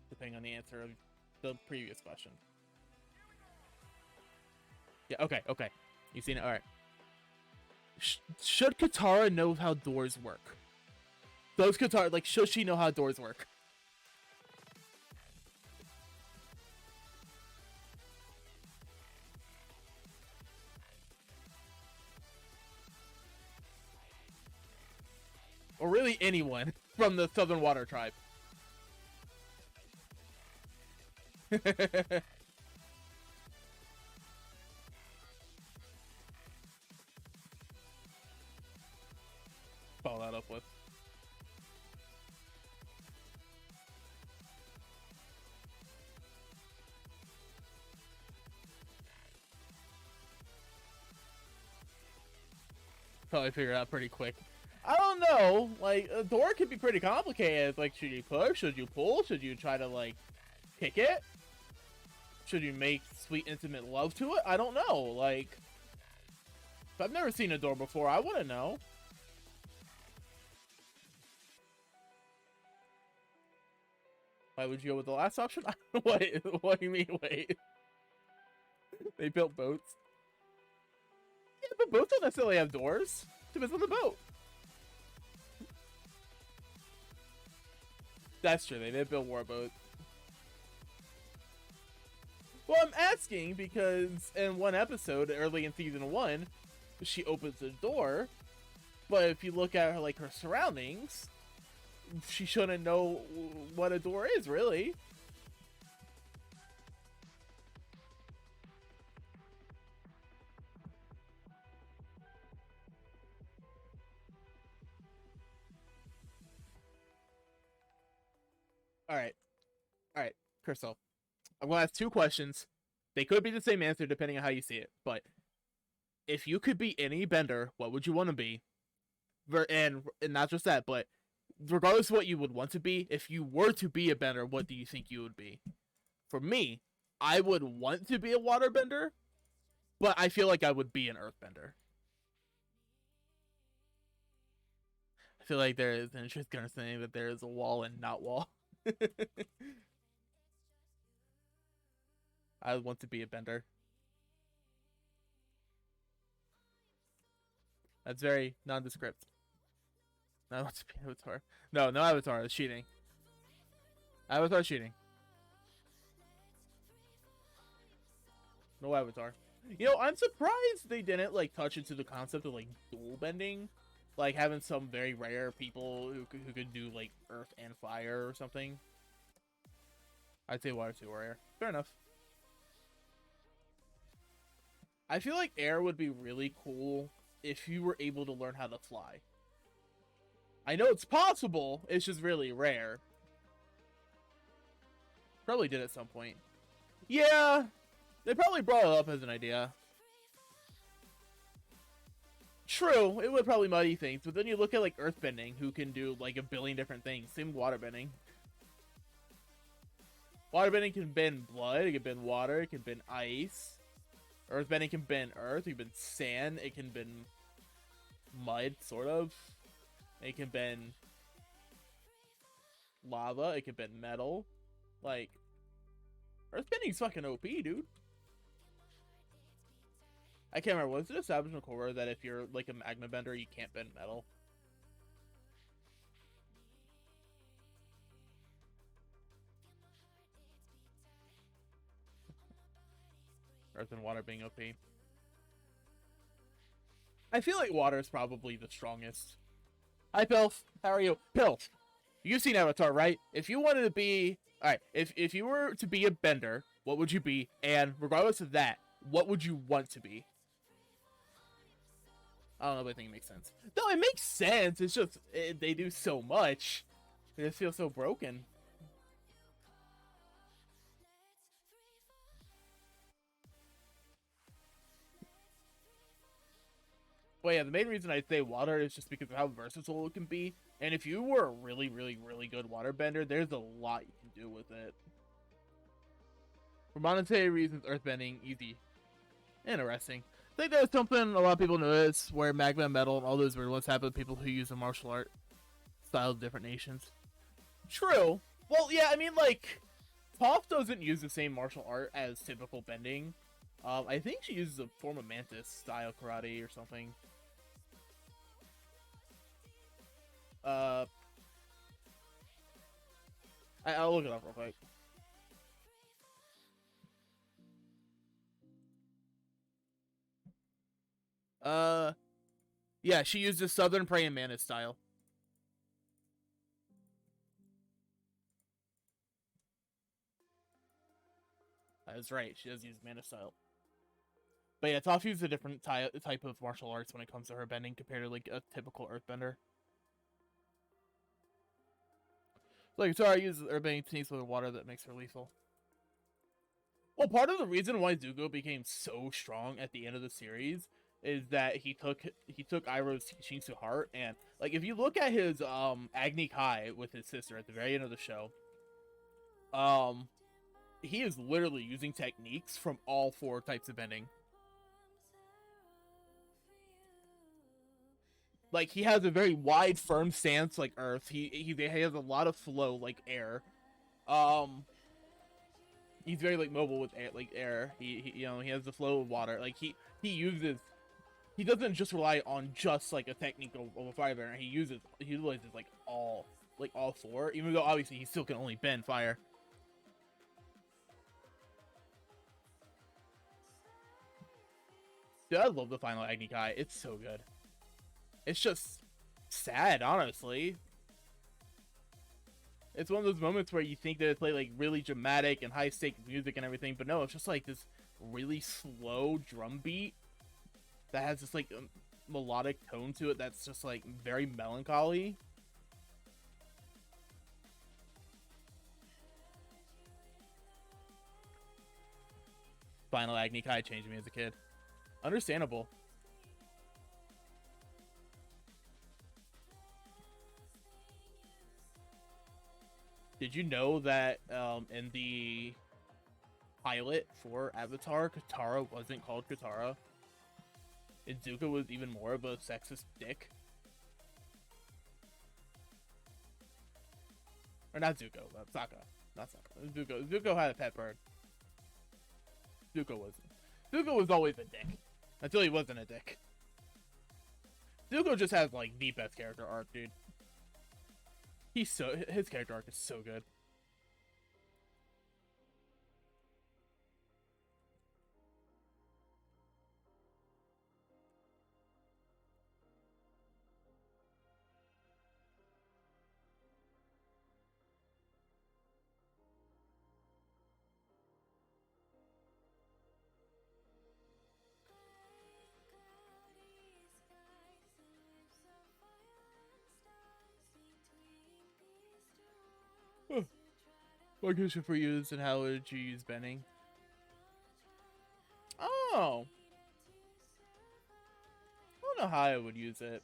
depending on the answer of the previous question. Yeah, okay. You've seen it? Alright. Should Katara know how doors work? Does Katara, like, should she know how doors work? Or really anyone from the Southern Water Tribe. Follow that up with. Probably figure it out pretty quick. I don't know. Like, a door could be pretty complicated. Like, should you push? Should you pull? Should you try to, like, kick it? Should you make sweet, intimate love to it? I don't know. Like, if I've never seen a door before, I wouldn't know. Why would you go with the last option? Wait, what do you mean, wait? They built boats. Yeah, but boats don't necessarily have doors. Depends on the boat. That's true, they did build warboats. Well, I'm asking because in one episode, early in season 1, she opens the door, but if you look at her, like, her surroundings, she shouldn't know what a door is, really. Alright, Crystal. I'm gonna ask 2 questions. They could be the same answer depending on how you see it, but if you could be any bender, what would you want to be? And not just that, but regardless of what you would want to be, if you were to be a bender, what do you think you would be? For me, I would want to be a waterbender, but I feel like I would be an earthbender. I feel like there is, and she's gonna say that there is a wall and not wall. I want to be a bender. That's very nondescript. I want to be Avatar. No, no Avatar. It's cheating. Avatar cheating. No Avatar. You know, I'm surprised they didn't like touch into the concept of like dual bending, like having some very rare people who could do like earth and fire or something. I'd say water too rare. Fair enough. I feel like air would be really cool if you were able to learn how to fly. I know it's possible, it's just really rare. Probably did at some point. Yeah, they probably brought it up as an idea. True, it would probably muddy things, but then you look at like earthbending, who can do like a billion different things. Same with waterbending. Waterbending can bend blood, it can bend water, it can bend ice. Earthbending can bend earth, it can bend sand, it can bend mud, sort of. It can bend lava, it can bend metal. Like, earthbending's fucking OP, dude. I can't remember, was it established in the core that if you're like a magma bender, you can't bend metal? Earth and water being OP. I feel like water is probably the strongest. Hi, Pilf. How are you? Pilf, you've seen Avatar, right? If you wanted to be... Alright, if you were to be a bender, what would you be? And regardless of that, what would you want to be? I don't know, but I think it makes sense. No, it makes sense. It's just, they do so much. They just feel so broken. But yeah, the main reason I say water is just because of how versatile it can be. And if you were a really, really, really good waterbender, there's a lot you can do with it. For monetary reasons, earthbending, easy. Interesting. I think that's something a lot of people notice, where magma, metal, and all those weird ones happen with people who use the martial art style of different nations. True. Well, yeah, I mean, like, Toph doesn't use the same martial art as typical bending. I think she uses a form of mantis style karate or something. I'll look it up real quick. Yeah, she uses Southern Praying Mantis style. That's right, she does use Mantis style. But yeah, Toph uses a different type of martial arts when it comes to her bending compared to like a typical earthbender. Like, Tara uses earthbending techniques with water that makes her lethal. Well, part of the reason why Zuko became so strong at the end of the series is that he took Iroh's teachings to heart, and like if you look at his Agni Kai with his sister at the very end of the show, he is literally using techniques from all 4 types of bending. Like, he has a very wide, firm stance like earth. He has a lot of flow like air. He's very like mobile with air, like air. He you know, he has the flow of water. Like he doesn't just rely on just like a technique of a fire bender. He utilizes like all 4, even though obviously he still can only bend fire. Dude, I love the final Agni Kai. It's so good. It's just sad, honestly. It's one of those moments where you think that it's like really dramatic and high stakes music and everything, but no, it's just like this really slow drum beat that has this like melodic tone to it that's just like very melancholy. Final Agni Kai changed me as a kid. Understandable. Did you know that in the pilot for Avatar, Katara wasn't called Katara? And Zuko was even more of a sexist dick? Or not Zuko, Sokka. Not Sokka. Zuko had a pet bird. Zuko wasn't. Zuko was always a dick. Until he wasn't a dick. Zuko just has, like, the best character arc, dude. His character arc is so good. What question for you is, and how would you use bending? Oh! I don't know how I would use it.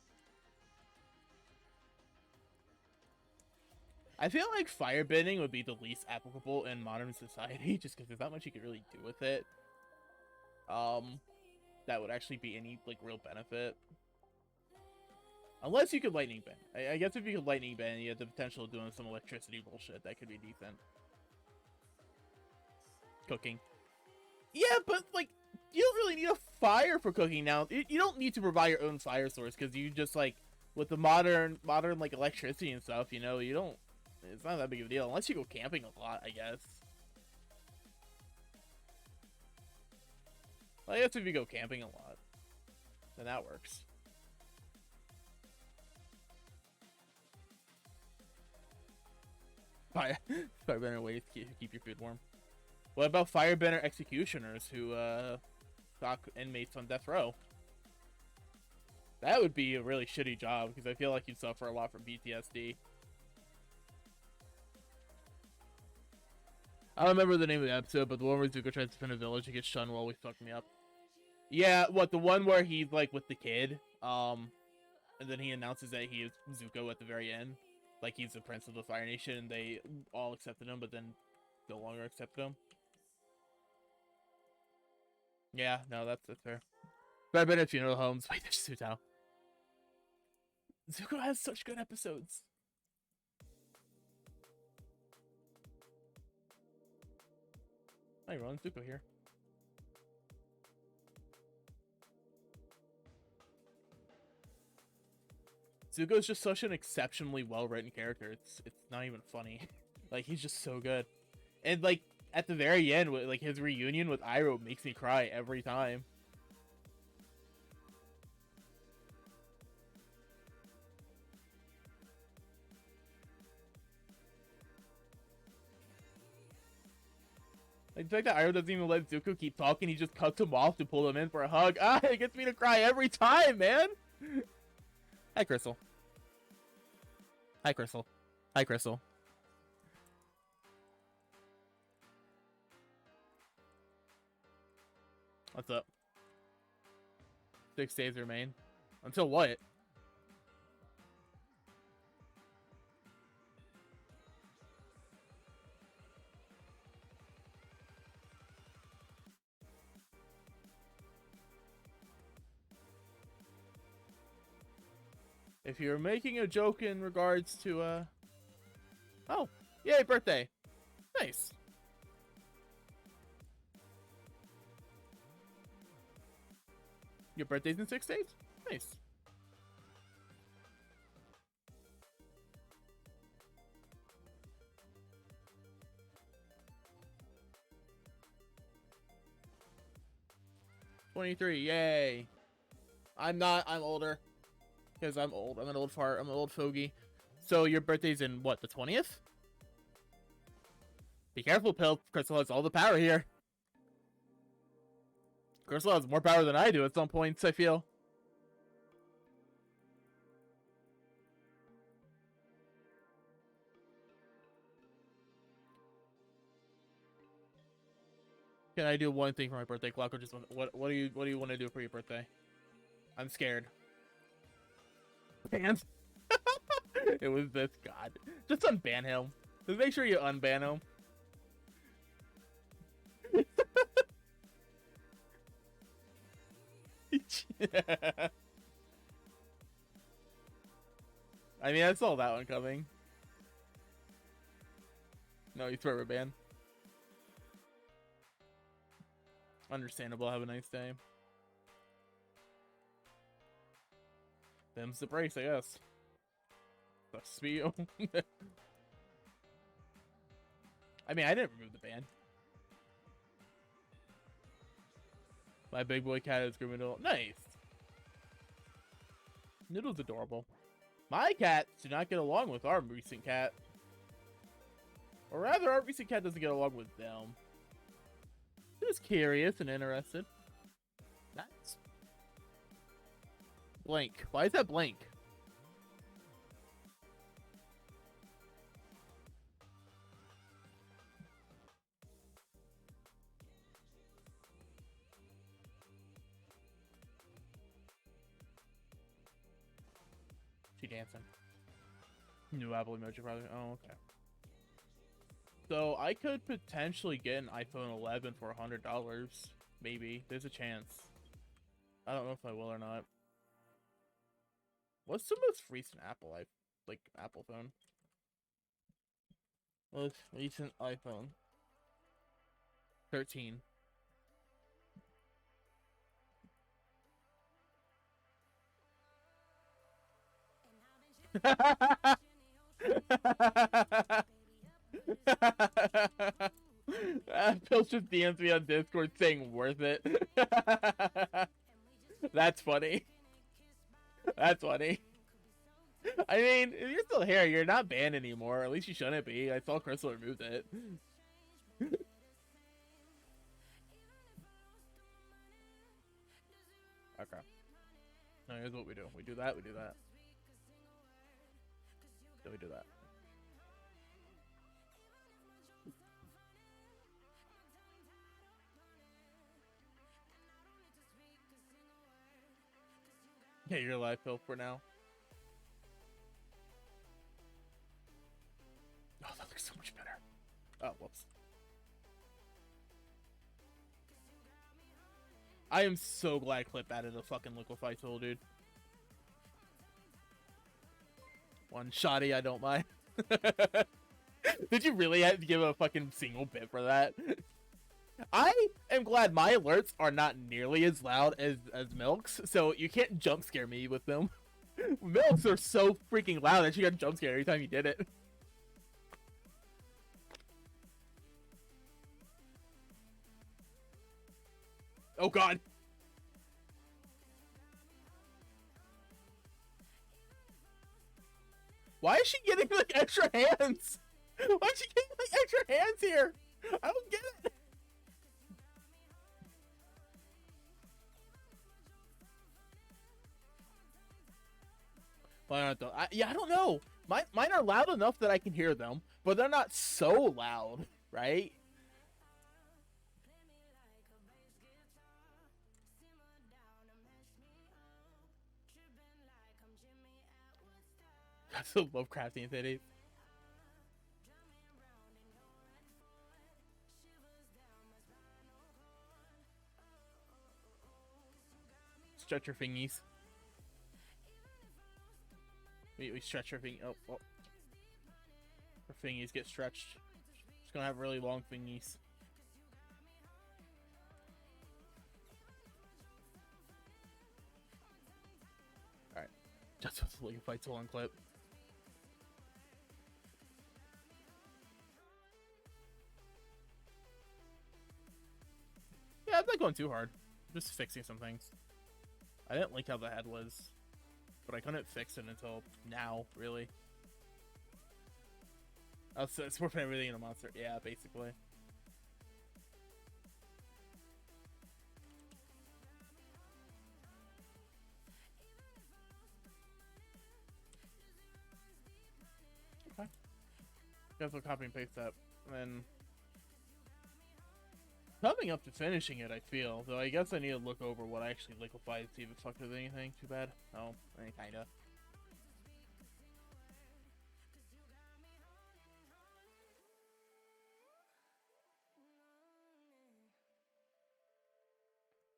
I feel like firebending would be the least applicable in modern society, just because there's not much you could really do with it. That would actually be any, like, real benefit. Unless you could lightning bend. I guess if you could lightning bend, you have the potential of doing some electricity bullshit. That could be decent. Cooking. Yeah, but, like, you don't really need a fire for cooking now. You don't need to provide your own fire source, because you just, like, with the modern, like, electricity and stuff, you know, you don't... It's not that big of a deal. Unless you go camping a lot, I guess. Well, I guess if you go camping a lot, then that works. Firebender ways to keep your food warm. What about firebender executioners who stock inmates on death row? That would be a really shitty job, because I feel like you'd suffer a lot from PTSD. I don't remember the name of the episode, but the one where Zuko tries to defend a village and gets shunned while we fucked me up. Yeah, what, the one where he's, like, with the kid, and then he announces that he is Zuko at the very end. Like, he's the prince of the Fire Nation, and they all accepted him, but then no longer accepted him. Yeah, no, that's fair. But I've been at funeral homes. Wait, there's Sutao. Zuko has such good episodes. Hi, Ron. Zuko here. Zuko's just such an exceptionally well-written character. It's not even funny. Like, he's just so good. And, like, at the very end, like, his reunion with Iroh makes me cry every time. Like, the fact that Iroh doesn't even let Zuko keep talking, he just cuts him off to pull him in for a hug. Ah, it gets me to cry every time, man! Hi, Crystal. Hi, Crystal. Hi, Crystal. What's up? 6 days remain. Until what? If you're making a joke in regards to, Oh, yay, birthday. Nice. Your birthday's in 6 days? Nice. "23, yay. I'm not, I'm older. Because I'm old. I'm an old fart. I'm an old fogey. So your birthday's in, what, the 20th? Be careful, Pill. Crystal has all the power here. Crystal has more power than I do at some points, I feel. Can I do one thing for my birthday clock, or just what do you want to do for your birthday? I'm scared. Banned. It was this, God. Just unban him. Just make sure you unban him. I mean, I saw that one coming. No, you throw a ban. Understandable. Have a nice day. Them's the brace, I guess. The spiel. I mean, I didn't remove the ban. My big boy cat is Grimmindle. Nice. Noodle's adorable. My cats do not get along with our recent cat. Or rather, our recent cat doesn't get along with them. Just curious and interested. Nice. Blank. Why is that blank? She dancing. New Apple emoji probably. Oh, okay. So I could potentially get an iPhone 11 for $100. Maybe. There's a chance. I don't know if I will or not. What's the most recent Apple Apple phone? Most recent iPhone. 13. Phil just DMs me on Discord saying worth it. That's funny. That's funny. I mean, if you're still here, you're not banned anymore. At least you shouldn't be. I saw Crystal removed it. Okay. No, here's what we do. We do that, we do that. Then we do that. Yeah, you're live, Phil, for now. Oh, that looks so much better. Oh, whoops. I am so glad Clip added a fucking liquefy tool, dude. One shotty, I don't mind. Did you really have to give a fucking single bit for that? I am glad my alerts are not nearly as loud as Milk's, so you can't jump scare me with them. Milk's are so freaking loud that you got jump scare every time you did it. Oh god. Why is she getting like extra hands? Why is she getting like extra hands here? I don't get it. Why aren't they? Yeah, I don't know. Mine are loud enough that I can hear them, but they're not so loud, right? I still love crafting titties. Stretch your fingies. We stretch our fingies. Oh. Our fingies get stretched. Just gonna have really long fingies. Alright. Just with the League of Fights on clip. Yeah, I'm not going too hard. I'm just fixing some things. I didn't like how the head was, but I couldn't fix it until now, really. I was swapping everything in a monster. Yeah, basically. Okay. Guess I'll copy and paste that. And then coming up to finishing it, I feel. Though I guess I need to look over what I actually liquefied to see if it fucked with anything. Too bad. Oh, I mean, kinda.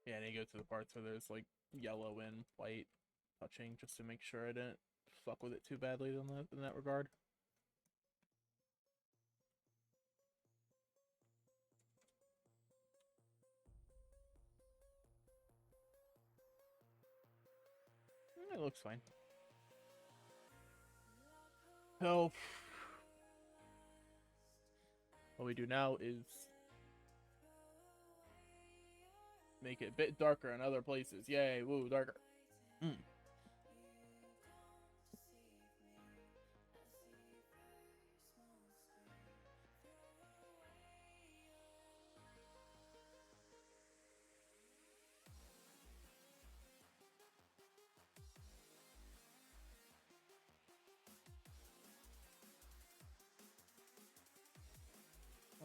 Yeah, and you go to the parts where there's like yellow and white touching, just to make sure I didn't fuck with it too badly in that regard. It looks fine. So, what we do now is make it a bit darker in other places. Yay, woo, darker.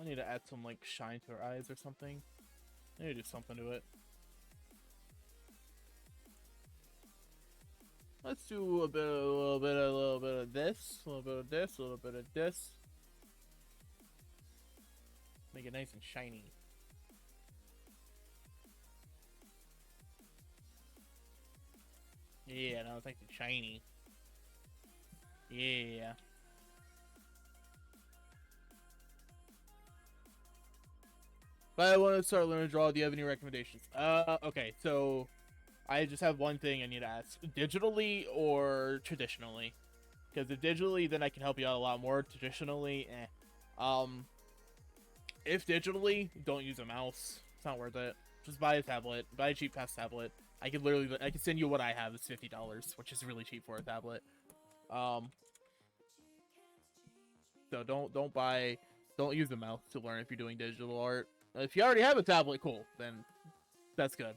I need to add some like shine to her eyes or something. I need to do something to it. Let's do a little bit of this, a little bit of this, a little bit of this. Make it nice and shiny. Yeah, now it's nice and shiny. Yeah. But I want to start learning to draw. Do you have any recommendations? Okay, so I just have one thing I need to ask: digitally or traditionally? Because if digitally, then I can help you out a lot more. Traditionally, if digitally, don't use a mouse. It's not worth it. Just buy a tablet. Buy a cheap pass tablet. I can send you what I have. It's $50, which is really cheap for a tablet. So don't use a mouse to learn if you're doing digital art. If you already have a tablet, cool. Then that's good.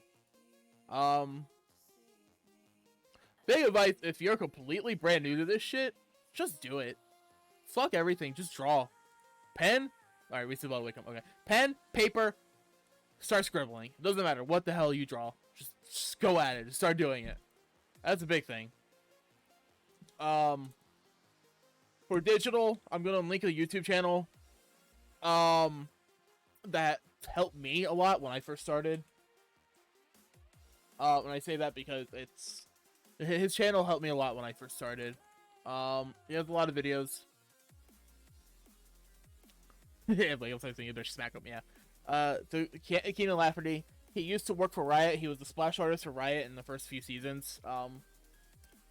Big advice: if you're completely brand new to this shit, just do it. Fuck everything. Just draw. Pen. All right, we still have to wake up. Okay. Pen, paper. Start scribbling. It doesn't matter what the hell you draw. Just go at it. Just start doing it. That's a big thing. For digital, I'm gonna link a YouTube channel. That helped me a lot when I first started. When I say that because his channel helped me a lot when I first started. He has a lot of videos. Yeah, like I was saying, you better smack him. Yeah. So Keenan Lafferty, he used to work for Riot. He was the splash artist for Riot in the first few seasons.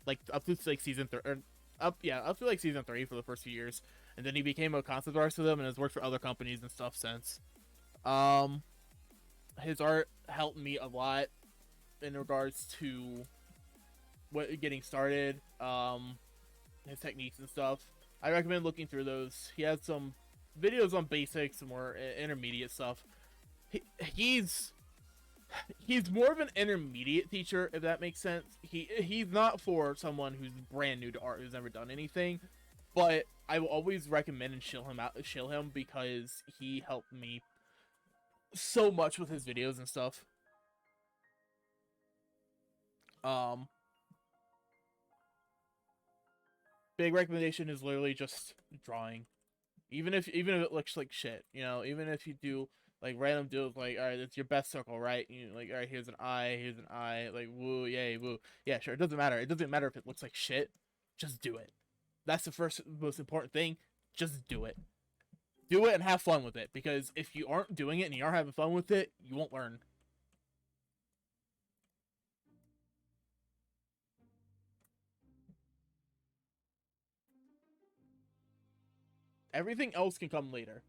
Like up to like season 3, up to like season 3 for the first few years, and then he became a concept artist for them and has worked for other companies and stuff since. His art helped me a lot in regards to getting started. His techniques and stuff. I recommend looking through those. He has some videos on basics and more intermediate stuff. He's more of an intermediate teacher, if that makes sense. He's not for someone who's brand new to art, who's never done anything. But I will always recommend and shill him because he helped me so much with his videos and stuff. Big recommendation is literally just drawing. Even if it looks like shit, you know, even if you do like random deals, like, all right, it's your best circle, right? You know, like, all right, here's an eye, like, woo, yay, woo. Yeah, sure, it doesn't matter. It doesn't matter if it looks like shit. Just do it. That's the first most important thing. Just do it. Do it and have fun with it, because if you aren't doing it and you aren't having fun with it, you won't learn. Everything else can come later.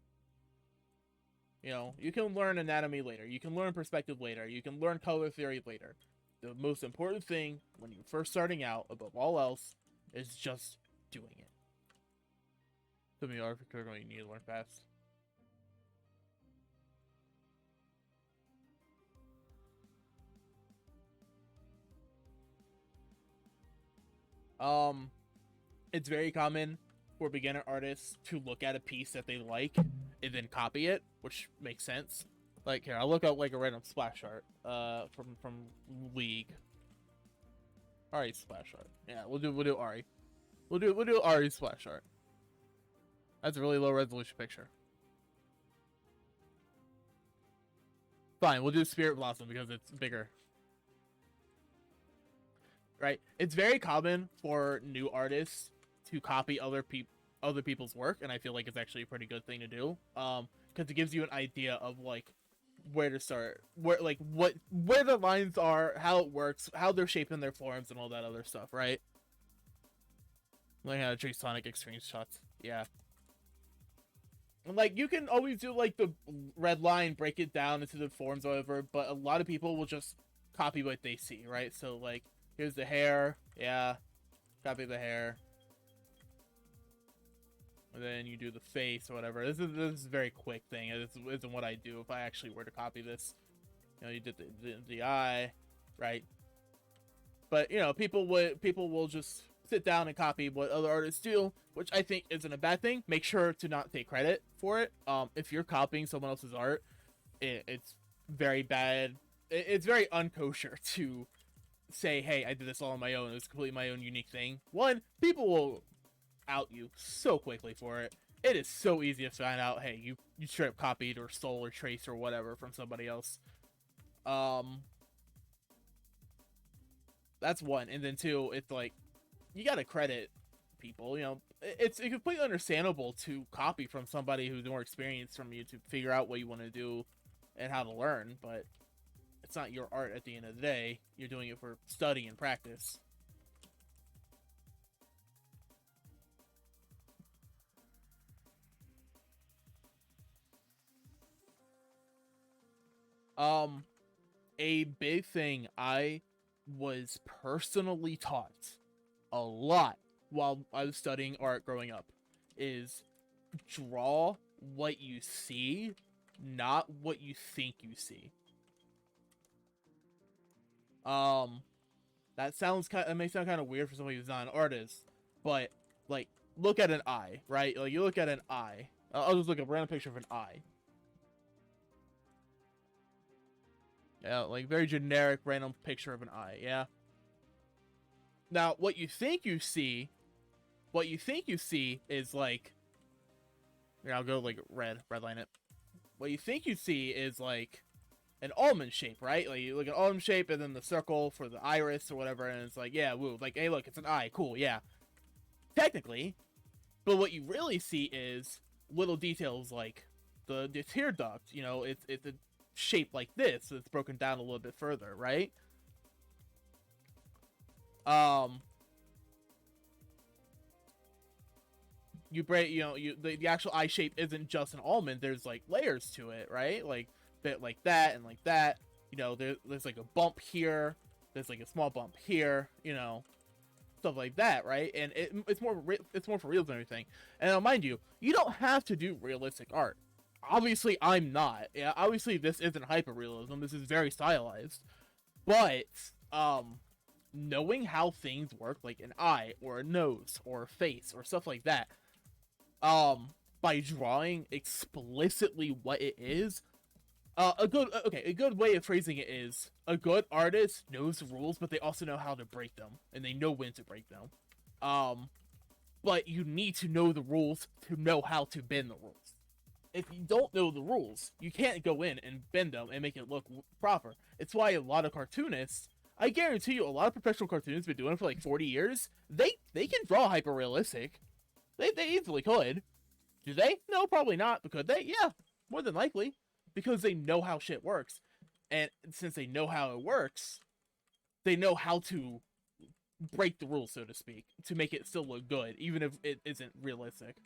You know, you can learn anatomy later. You can learn perspective later. You can learn color theory later. The most important thing when you're first starting out, above all else, is just doing it. To me, architecture, you need to learn fast. It's very common for beginner artists to look at a piece that they like and then copy it, which makes sense. Like here, I'll look up like a random splash art, from League. Ari splash art. Yeah, we'll do Ari. We'll do Ari splash art. That's a really low resolution picture. Fine, we'll do Spirit Blossom because it's bigger. Right? It's very common for new artists to copy other people's work, and I feel like it's actually a pretty good thing to do. Because it gives you an idea of like where to start, where the lines are, how it works, how they're shaping their forms, and all that other stuff, right? Like how to trace Sonic Extreme shots. Yeah. And like you can always do like the red line, break it down into the forms, or whatever, but a lot of people will just copy what they see, right? So like here's the hair, yeah, copy the hair. And then you do the face or whatever. This is a very quick thing. This isn't what I do if I actually were to copy this. You know, you did the eye, right? But you know, people will just sit down and copy what other artists do, which I think isn't a bad thing. Make sure to not take credit for it. If you're copying someone else's art, it's very bad. It's very unkosher to say, "Hey, I did this all on my own. It's completely my own unique thing." One, people will out you so quickly for it. It is so easy to find out, hey, you straight up copied or stole or traced or whatever from somebody else. That's one. And then two, it's like you gotta credit people, you know. It's completely understandable to copy from somebody who's more experienced from you to figure out what you want to do and how to learn, but it's not your art at the end of the day. You're doing it for study and practice. A big thing I was personally taught a lot while I was studying art growing up is draw what you see, not what you think you see. That may sound kind of weird for somebody who's not an artist, but like look at an eye, right? Like you look at an eye. I'll just look at a random picture of an eye. Yeah, like very generic random picture of an eye, yeah. Now, what you think you see is like, here, I'll go like redline it. What you think you see is like an almond shape, right? Like you look at almond shape and then the circle for the iris or whatever, and it's like, yeah, woo, like, hey, look, it's an eye, cool, yeah. Technically, but what you really see is little details like the tear duct, you know, it's a shape like this, so it's broken down a little bit further, right? You break, you know, the actual eye shape isn't just an almond. There's like layers to it, right? Like bit like that and like that. You know, there's like a bump here. There's like a small bump here. You know, stuff like that, right? And it's more for real than everything. And now, mind you, you don't have to do realistic art. Obviously, I'm not. Yeah, obviously, this isn't hyperrealism. This is very stylized. But knowing how things work, like an eye or a nose or a face or stuff like that, by drawing explicitly what it is, a good way of phrasing it is a good artist knows the rules, but they also know how to break them, and they know when to break them. But you need to know the rules to know how to bend the rules. If you don't know the rules, you can't go in and bend them and make it look proper. It's why a lot of cartoonists, I guarantee you, a lot of professional cartoonists have been doing it for like 40 years. They can draw hyper realistic. They easily could. Do they? No, probably not. But could they? Yeah, more than likely. Because they know how shit works. And since they know how it works, they know how to break the rules, so to speak, to make it still look good, even if it isn't realistic.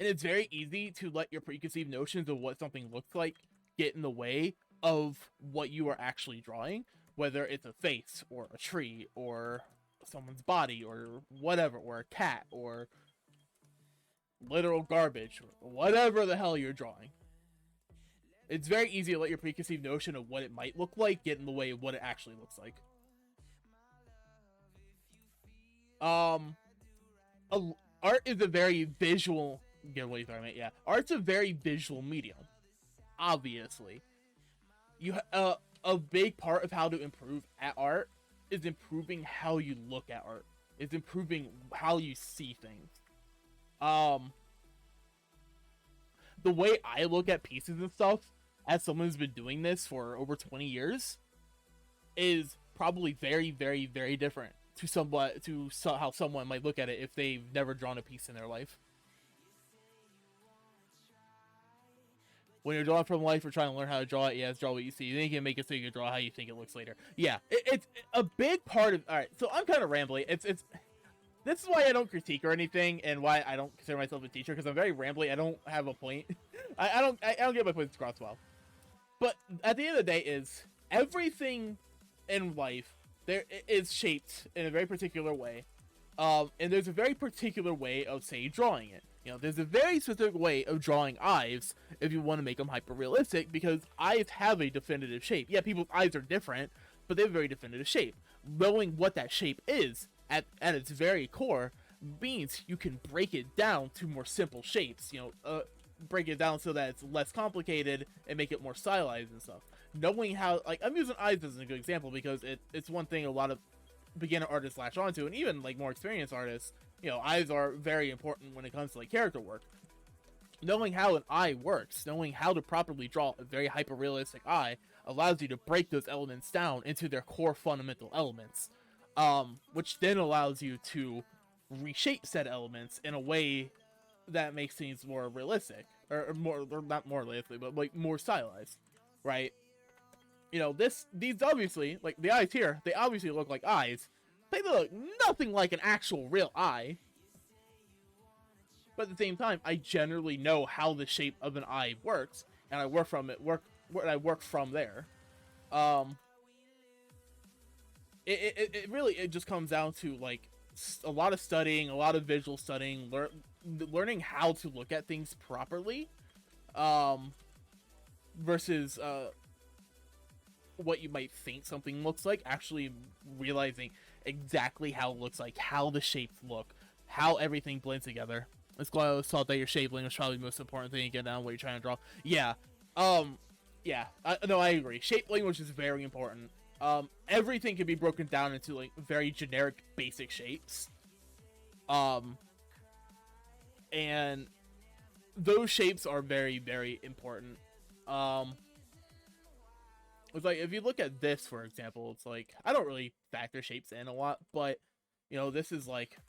And it's very easy to let your preconceived notions of what something looks like get in the way of what you are actually drawing, whether it's a face or a tree or someone's body or whatever, or a cat or literal garbage, or whatever the hell you're drawing. It's very easy to let your preconceived notion of what it might look like get in the way of what it actually looks like. Art is a very visual. Get what you're talking about, yeah. Art's a very visual medium. Obviously, a big part of how to improve at art is improving how you look at art. It's improving how you see things. the way I look at pieces and stuff, as someone who's been doing this for over 20 years, is probably very, very, very different to how someone might look at it if they've never drawn a piece in their life. When you're drawing from life or trying to learn how to draw it, yeah, draw what you see. Then you can make it so you can draw how you think it looks later. Yeah, it's a big part of... Alright, so I'm kind of rambling. This is why I don't critique or anything, and why I don't consider myself a teacher, because I'm very rambly. I don't have a point. I don't get my points across well. But at the end of the day is, everything in life there is shaped in a very particular way. And there's a very particular way of, say, drawing it. You know, there's a very specific way of drawing eyes if you want to make them hyper-realistic, because eyes have a definitive shape. Yeah, people's eyes are different, but they have a very definitive shape. Knowing what that shape is, at its very core, means you can break it down to more simple shapes. You know, break it down so that it's less complicated and make it more stylized and stuff. Knowing how, like, I'm using eyes as a good example because it's one thing a lot of beginner artists latch onto, and even, like, more experienced artists. You know, eyes are very important when it comes to, like, character work. Knowing how an eye works, knowing how to properly draw a very hyper-realistic eye, allows you to break those elements down into their core fundamental elements. Which then allows you to reshape said elements in a way that makes things more realistic. Or not more realistic, but, like, more stylized. Right? You know, these obviously, like, the eyes here, they obviously look like eyes. They look nothing like an actual real eye. But at the same time, I generally know how the shape of an eye works, and I work from there. It really just comes down to, like, a lot of studying, a lot of visual studying, learning how to look at things properly, versus what you might think something looks like, actually realizing exactly how it looks like, how the shapes look, how everything blends together. It's glad I was taught that your shape language is probably the most important thing to get down what you're trying to draw. Yeah. Yeah. No, I agree. Shape language is very important. Everything can be broken down into, like, very generic, basic shapes. And those shapes are very, very important. It's like, if you look at this, for example, it's like, I don't really factor shapes in a lot, but, you know, this is like,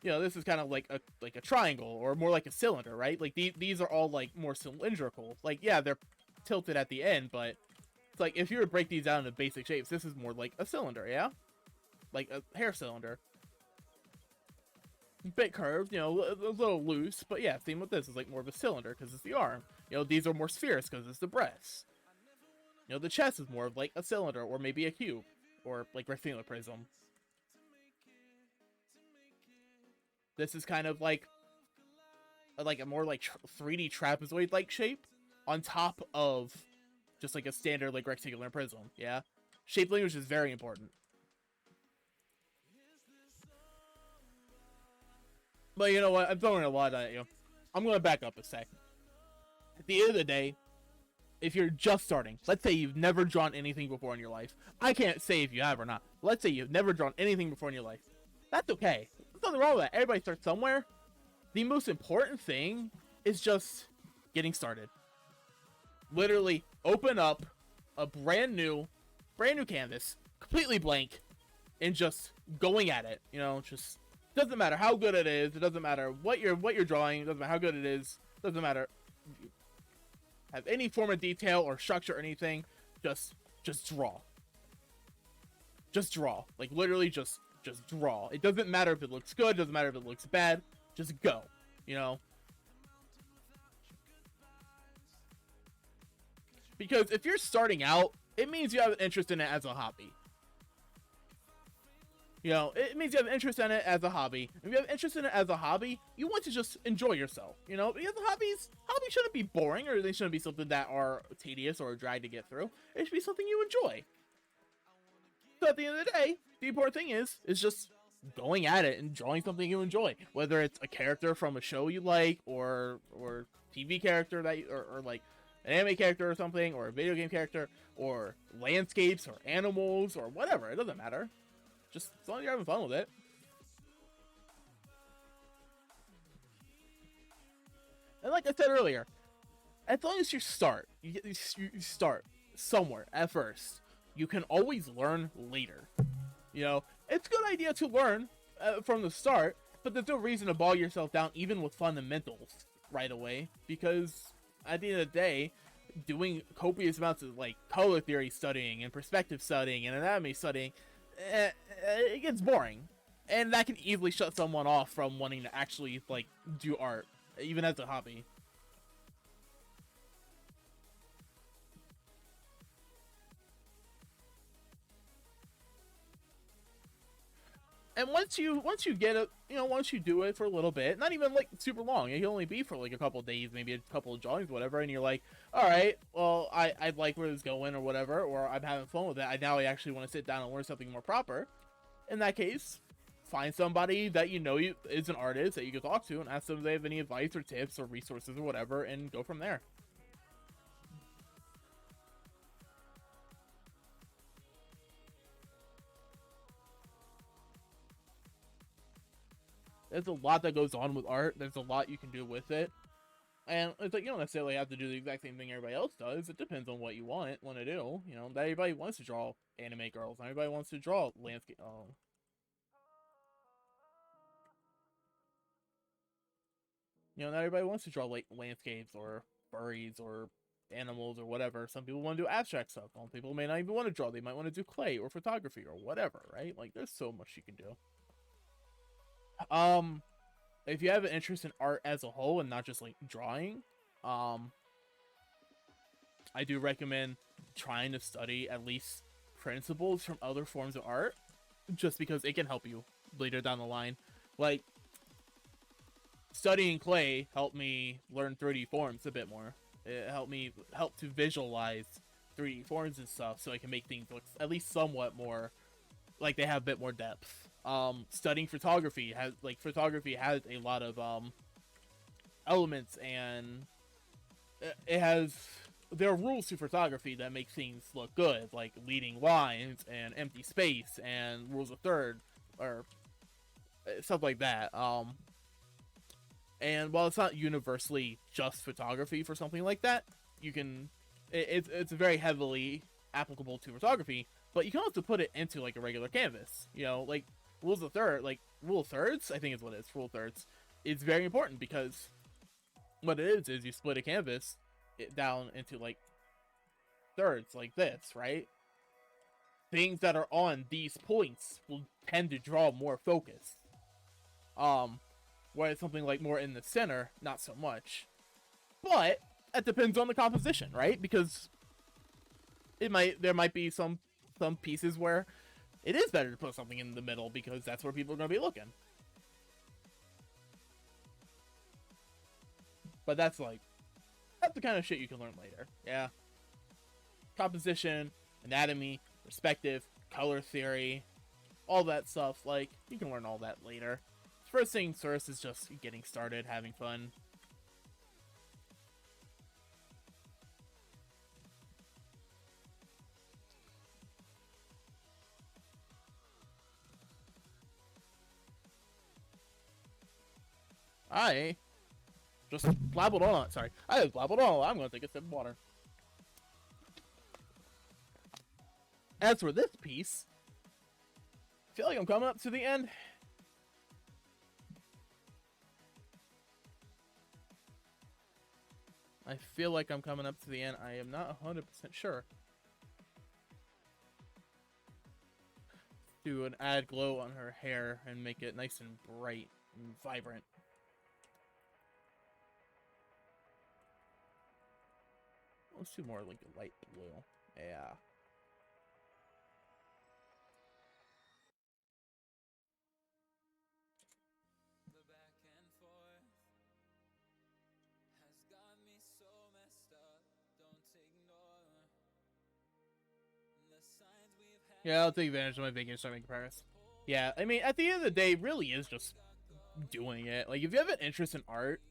you know, this is kind of like a triangle, or more like a cylinder, right? Like, these are all, like, more cylindrical. Like, yeah, they're tilted at the end, but it's like, if you were to break these down into basic shapes, this is more like a cylinder, yeah? Like a hair cylinder. Bit curved, you know, a little loose, but yeah, same with this. It's like more of a cylinder because it's the arm. You know, these are more spheres because it's the breasts. You know, the chest is more of, like, a cylinder, or maybe a cube, or, like, rectangular prism. This is kind of like a more, like, 3D trapezoid-like shape on top of just, like, a standard, like, rectangular prism, yeah? Shape language is very important. But you know what? I'm throwing a lot at you. I'm going to back up a sec. At the end of the day, if you're just starting, let's say you've never drawn anything before in your life. I can't say if you have or not. Let's say you've never drawn anything before in your life. That's okay. There's nothing wrong with that. Everybody starts somewhere. The most important thing is just getting started. Literally open up a brand new canvas, completely blank, and just going at it. You know, just doesn't matter how good it is. It doesn't matter what you're drawing. It doesn't matter how good it is. It doesn't matter have any form of detail or structure or anything. Just draw. Just draw. Like, literally just draw. It doesn't matter if it looks good. It doesn't matter if it looks bad. Just go. You know? Because if you're starting out, it means you have an interest in it as a hobby. You know, it means you have an interest in it as a hobby. If you have interest in it as a hobby, you want to just enjoy yourself. You know, because hobbies shouldn't be boring, or they shouldn't be something that are tedious or a drag to get through. It should be something you enjoy. So at the end of the day, the important thing is just going at it and drawing something you enjoy. Whether it's a character from a show you like, or TV character that or like an anime character or something, or a video game character, or landscapes or animals or whatever. It doesn't matter. Just as long as you're having fun with it. And like I said earlier, as long as you start, you start somewhere at first, you can always learn later. You know, it's a good idea to learn from the start, but there's no reason to bog yourself down even with fundamentals right away, because at the end of the day, doing copious amounts of like color theory studying and perspective studying and anatomy studying, it gets boring, and that can easily shut someone off from wanting to actually like do art, even as a hobby. And once you get it, you know, once you do it for a little bit, not even like super long, it can only be for like a couple of days, maybe a couple of drawings, whatever, and you're like, all right, well, I like where this is going or whatever, or I'm having fun with it. I actually want to sit down and learn something more proper. In that case, find somebody that you know is an artist that you can talk to and ask them if they have any advice or tips or resources or whatever, and go from there. There's a lot that goes on with art. There's a lot you can do with it. And it's like, you don't necessarily have to do the exact same thing everybody else does. It depends on what you want to do. You know, not everybody wants to draw anime girls. Not everybody wants to draw landscape. Oh. You know, not everybody wants to draw like landscapes or furries or animals or whatever. Some people want to do abstract stuff. Some people may not even want to draw. They might want to do clay or photography or whatever, right? Like, there's so much you can do. If you have an interest in art as a whole and not just like drawing, I do recommend trying to study at least principles from other forms of art, just because it can help you later down the line. Like, studying clay helped me learn 3D forms a bit more. It helped to visualize 3D forms and stuff, so I can make things look at least somewhat more like they have a bit more depth. Studying photography has a lot of elements, and there are rules to photography that make things look good, like leading lines and empty space and rules of third or stuff like that. And while it's not universally just photography for something like that, it's very heavily applicable to photography, but you can also put it into like a regular canvas, you know, like rule of thirds, I think is what it is. Rule of thirds is very important, because what it is you split a canvas down into like thirds like this, right? Things that are on these points will tend to draw more focus. Whereas something like more in the center, not so much. But it depends on the composition, right? Because there might be some pieces where it is better to put something in the middle, because that's where people are going to be looking. But that's the kind of shit you can learn later. Yeah. Composition, anatomy, perspective, color theory, all that stuff. Like, you can learn all that later. First things first is just getting started, having fun. I just blabbled on. Sorry, I just blabbled on. I'm gonna take a sip of water. As for this piece, I feel like I'm coming up to the end. I feel like I'm coming up to the end. I am not 100% sure. Do an add glow on her hair and make it nice and bright and vibrant. Let's do more like a light blue. Yeah. Yeah, I'll take advantage of my vacation, start making progress. Yeah, I mean, at the end of the day, it really is just doing it. Like, if you have an interest in art,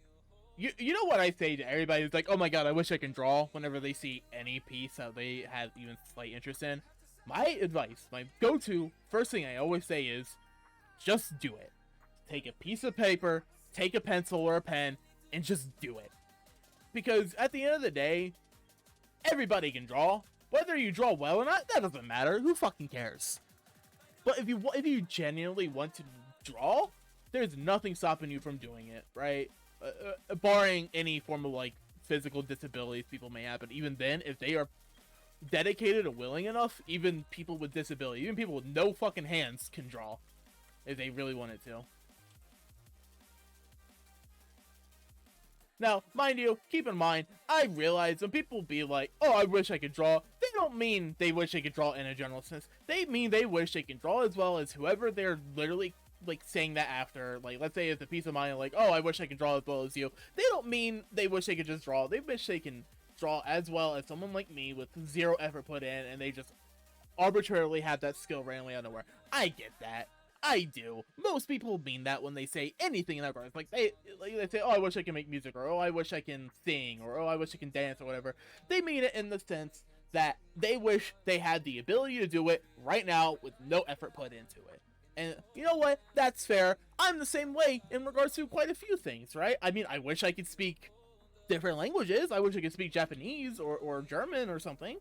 you know what I say to everybody who's like, oh my god, I wish I can draw, whenever they see any piece that they have even slight interest in. My advice, my go-to, first thing I always say is, just do it. Take a piece of paper, take a pencil or a pen, and just do it. Because at the end of the day, everybody can draw. Whether you draw well or not, that doesn't matter. Who fucking cares? But if you genuinely want to draw, there's nothing stopping you from doing it, right? Barring any form of like physical disabilities people may have. But even then, if they are dedicated and willing enough, even people with disability, even people with no fucking hands can draw if they really wanted to. Now, mind you, keep in mind, I realize when people be like, oh, I wish I could draw, they don't mean they wish they could draw in a general sense. They mean they wish they can draw as well as whoever they're literally, like, saying that after. Like, let's say it's a piece of mind, like, oh, I wish I could draw as well as you. They don't mean they wish they could just draw. They wish they can draw as well as someone like me with zero effort put in, and they just arbitrarily have that skill randomly out of nowhere. I get that. I do. Most people mean that when they say anything in that regard. Like they say, oh, I wish I can make music, or oh, I wish I can sing, or oh, I wish I can dance, or whatever. They mean it in the sense that they wish they had the ability to do it right now with no effort put into it. And you know what? That's fair. I'm the same way in regards to quite a few things, right? I mean, I wish I could speak different languages. I wish I could speak Japanese or German or something.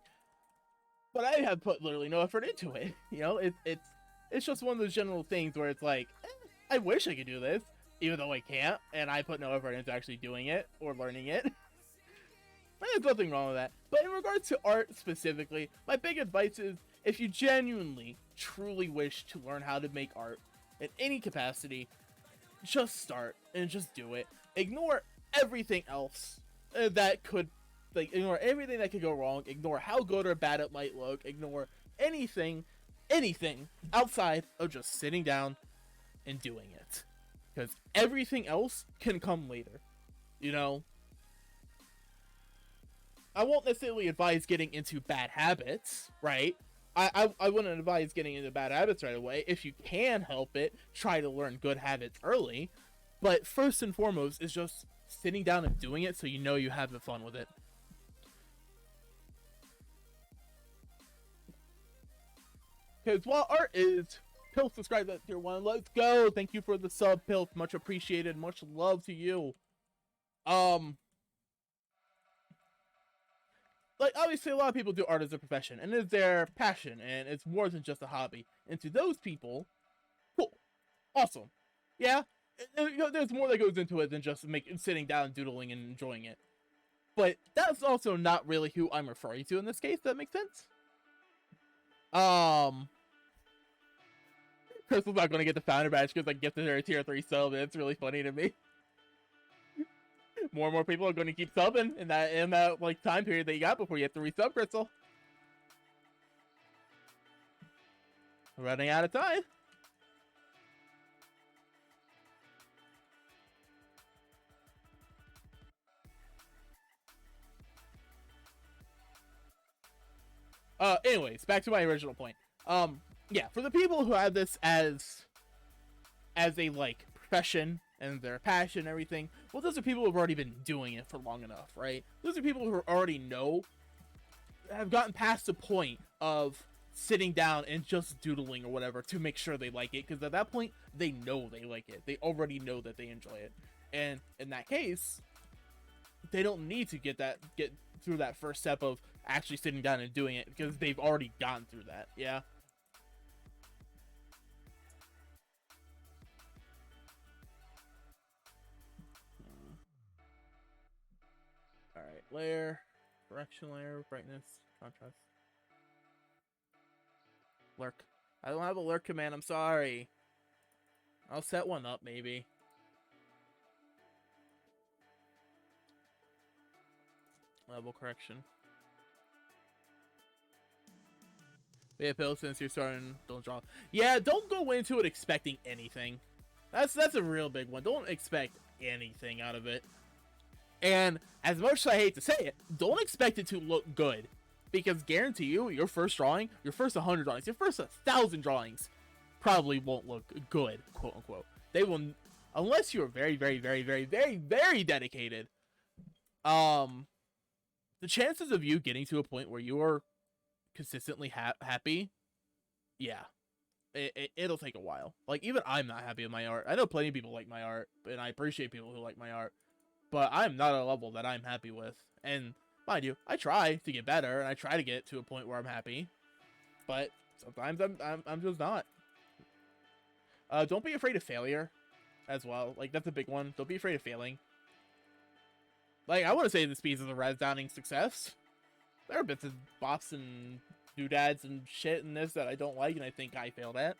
But I have put literally no effort into it. You know, it's just one of those general things where it's like, I wish I could do this, even though I can't, and I put no effort into actually doing it or learning it. There's nothing wrong with that. But in regards to art specifically, my big advice is, if you genuinely, truly wish to learn how to make art in any capacity, just start and just do it. Ignore everything else that could, like, ignore everything that could go wrong. Ignore how good or bad it might look. Ignore anything outside of just sitting down and doing it, because everything else can come later. You know, I won't necessarily advise getting into bad habits, right? I wouldn't advise getting into bad habits right away. If you can help it, try to learn good habits early. But first and foremost is just sitting down and doing it, so you know you have the fun with it. Because while art is, Pilf subscribe to tier 1. Let's go. Thank you for the sub, Pilf. Much appreciated. Much love to you. Like, obviously a lot of people do art as a profession, and it's their passion, and it's more than just a hobby. And to those people, cool. Awesome. Yeah, you know, there's more that goes into it than just sitting down, doodling, and enjoying it. But that's also not really who I'm referring to in this case. That makes sense? Crystal's not going to get the founder badge because I gifted her a tier 3 sub, and it's really funny to me. More and more people are going to keep subbing in that like time period that you got before you have to resub, Crystal. We're running out of time. Anyways, back to my original point. Yeah, for the people who have this as a like profession and their passion and everything, well, those are people who have already been doing it for long enough, right? Those are people who already know, have gotten past the point of sitting down and just doodling or whatever to make sure they like it, because at that point they know they like it. They already know that they enjoy it, and in that case, they don't need to get through that first step of actually sitting down and doing it, because they've already gone through that. Yeah. Alright, layer, correction layer, brightness, contrast. Lurk. I don't have a lurk command, I'm sorry. I'll set one up, maybe. Level correction. Yeah, Bill, since you're starting, don't draw. Yeah, don't go into it expecting anything. That's a real big one. Don't expect anything out of it. And as much as I hate to say it, don't expect it to look good. Because guarantee you, your first drawing, your first 100 drawings, your first 1,000 drawings probably won't look good, quote unquote. They will, unless you're very, very, very, very, very, very dedicated. The chances of you getting to a point where you are consistently happy, yeah, it'll take a while. Like, even I'm not happy with my art. I know plenty of people like my art, and I appreciate people who like my art. but I'm not at a level that I'm happy with. And mind you, I try to get better, and I try to get to a point where I'm happy, but sometimes I'm just not. Don't be afraid of failure, as well. Like, that's a big one. Don't be afraid of failing. Like, I want to say this piece is a resounding success. There are bits of bots and doodads and shit in this that I don't like, and I think I failed at.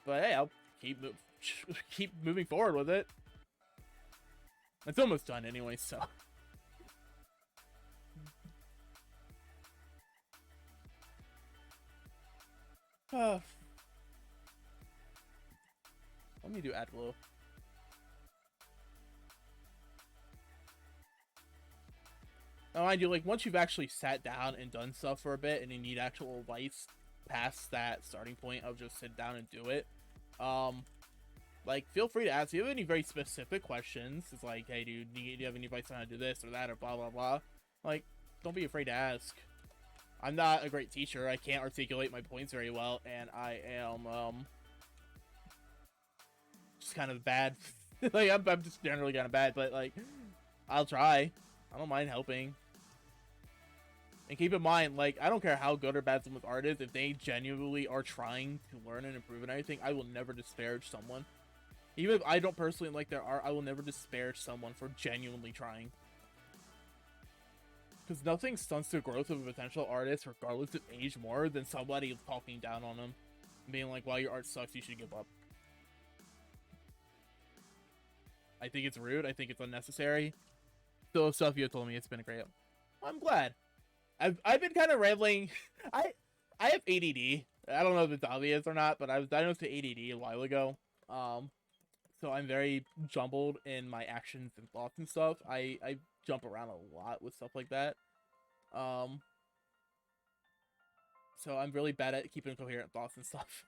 But hey, I'll keep moving forward with it. It's almost done anyway, so. Let me do add glow. Now, mind you, like, once you've actually sat down and done stuff for a bit, and you need actual advice past that starting point of just sit down and do it, like, feel free to ask. If you have any very specific questions, it's like, hey, dude, do you have any advice on how to do this or that or blah, blah, blah? Like, don't be afraid to ask. I'm not a great teacher. I can't articulate my points very well, and I am, just kind of bad. Like, I'm just generally kind of bad, but, like, I'll try. I don't mind helping. And keep in mind, like, I don't care how good or bad someone's art is, if they genuinely are trying to learn and improve in anything, I will never disparage someone. Even if I don't personally like their art, I will never disparage someone for genuinely trying. Because nothing stunts the growth of a potential artist, regardless of age, more than somebody talking down on them. And being like, well, your art sucks, you should give up. I think it's rude, I think it's unnecessary. So stuff you told me, it's been great. I'm glad. I've been kind of rambling. I have ADD. I don't know if it's obvious or not, but I was diagnosed with ADD a while ago. So I'm very jumbled in my actions and thoughts and stuff. I jump around a lot with stuff like that. So I'm really bad at keeping coherent thoughts and stuff.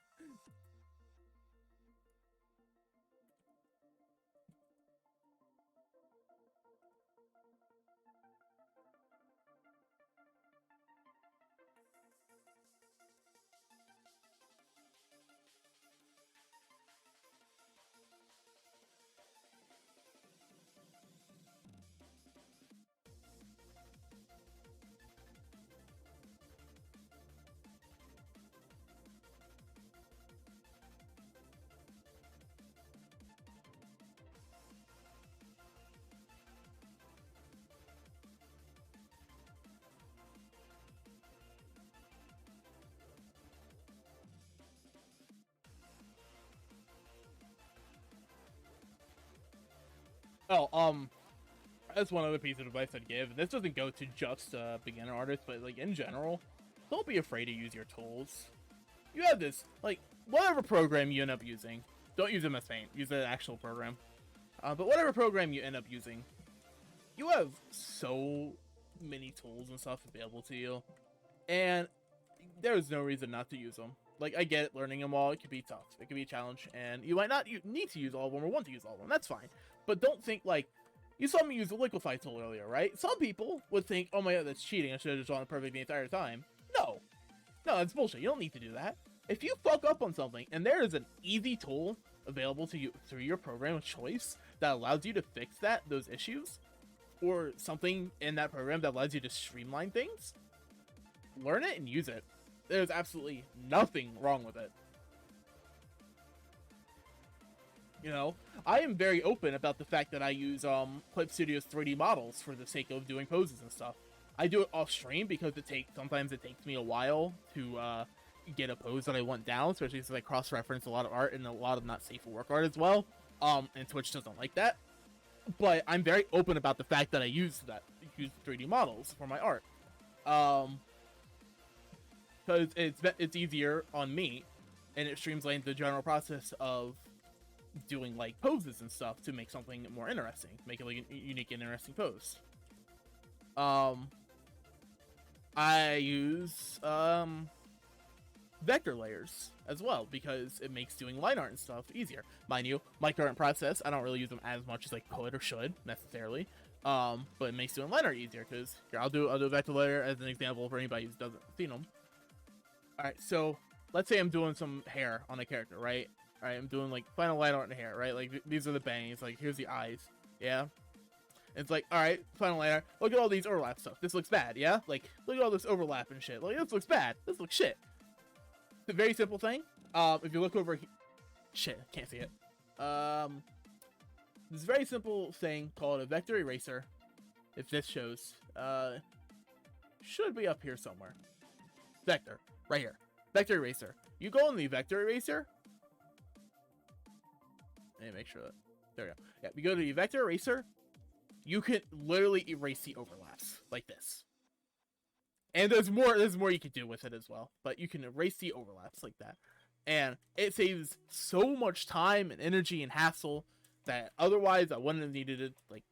Oh, that's one other piece of advice I'd give. This doesn't go to just beginner artists, but like in general, don't be afraid to use your tools. You have this, like, whatever program you end up using, don't use MS Paint, use an actual program. But whatever program you end up using, you have so many tools and stuff available to you, and there's no reason not to use them. Like, I get it, learning them all, it can be tough, it can be a challenge, and you might not need to use all of them or want to use all of them, that's fine. But don't think, like, you saw me use the liquefy tool earlier, right? Some people would think, oh my god, that's cheating, I should have just drawn it perfect the entire time. No, that's bullshit, you don't need to do that. If you fuck up on something, and there is an easy tool available to you through your program of choice that allows you to fix those issues, or something in that program that allows you to streamline things, learn it and use it. There's absolutely nothing wrong with it. You know, I am very open about the fact that I use Clip Studio's 3D models for the sake of doing poses and stuff. I do it off stream because sometimes it takes me a while to get a pose that I want down, especially since I cross-reference a lot of art and a lot of not safe for work art as well. And Twitch doesn't like that. But I'm very open about the fact that I use 3D models for my art. Because it's easier on me, and it streamlines the general process of doing like poses and stuff to make something more interesting, make it like a unique and interesting pose. I use vector layers as well because it makes doing line art and stuff easier. Mind you, my current process, I don't really use them as much as I could or should necessarily. But it makes doing line art easier because I'll do a vector layer as an example for anybody who doesn't seen them. Alright, so let's say I'm doing some hair on a character, right? Alright, I'm doing like final line art in the hair, right? Like these are the bangs, like here's the eyes, yeah? And it's like, all right, final layer. Look at all these overlap stuff. This looks bad, yeah? Like, look at all this overlap and shit. Like, this looks bad. This looks shit. It's a very simple thing. If you look over here, shit, I can't see it. This very simple thing called a vector eraser. If this shows, should be up here somewhere. Vector, right here. Vector eraser. You go on the vector eraser. Let me make sure that, there we go. Yeah, you go to the vector eraser. You can literally erase the overlaps like this. And there's more you can do with it as well. But you can erase the overlaps like that. And it saves so much time and energy and hassle that otherwise I wouldn't have needed it, like,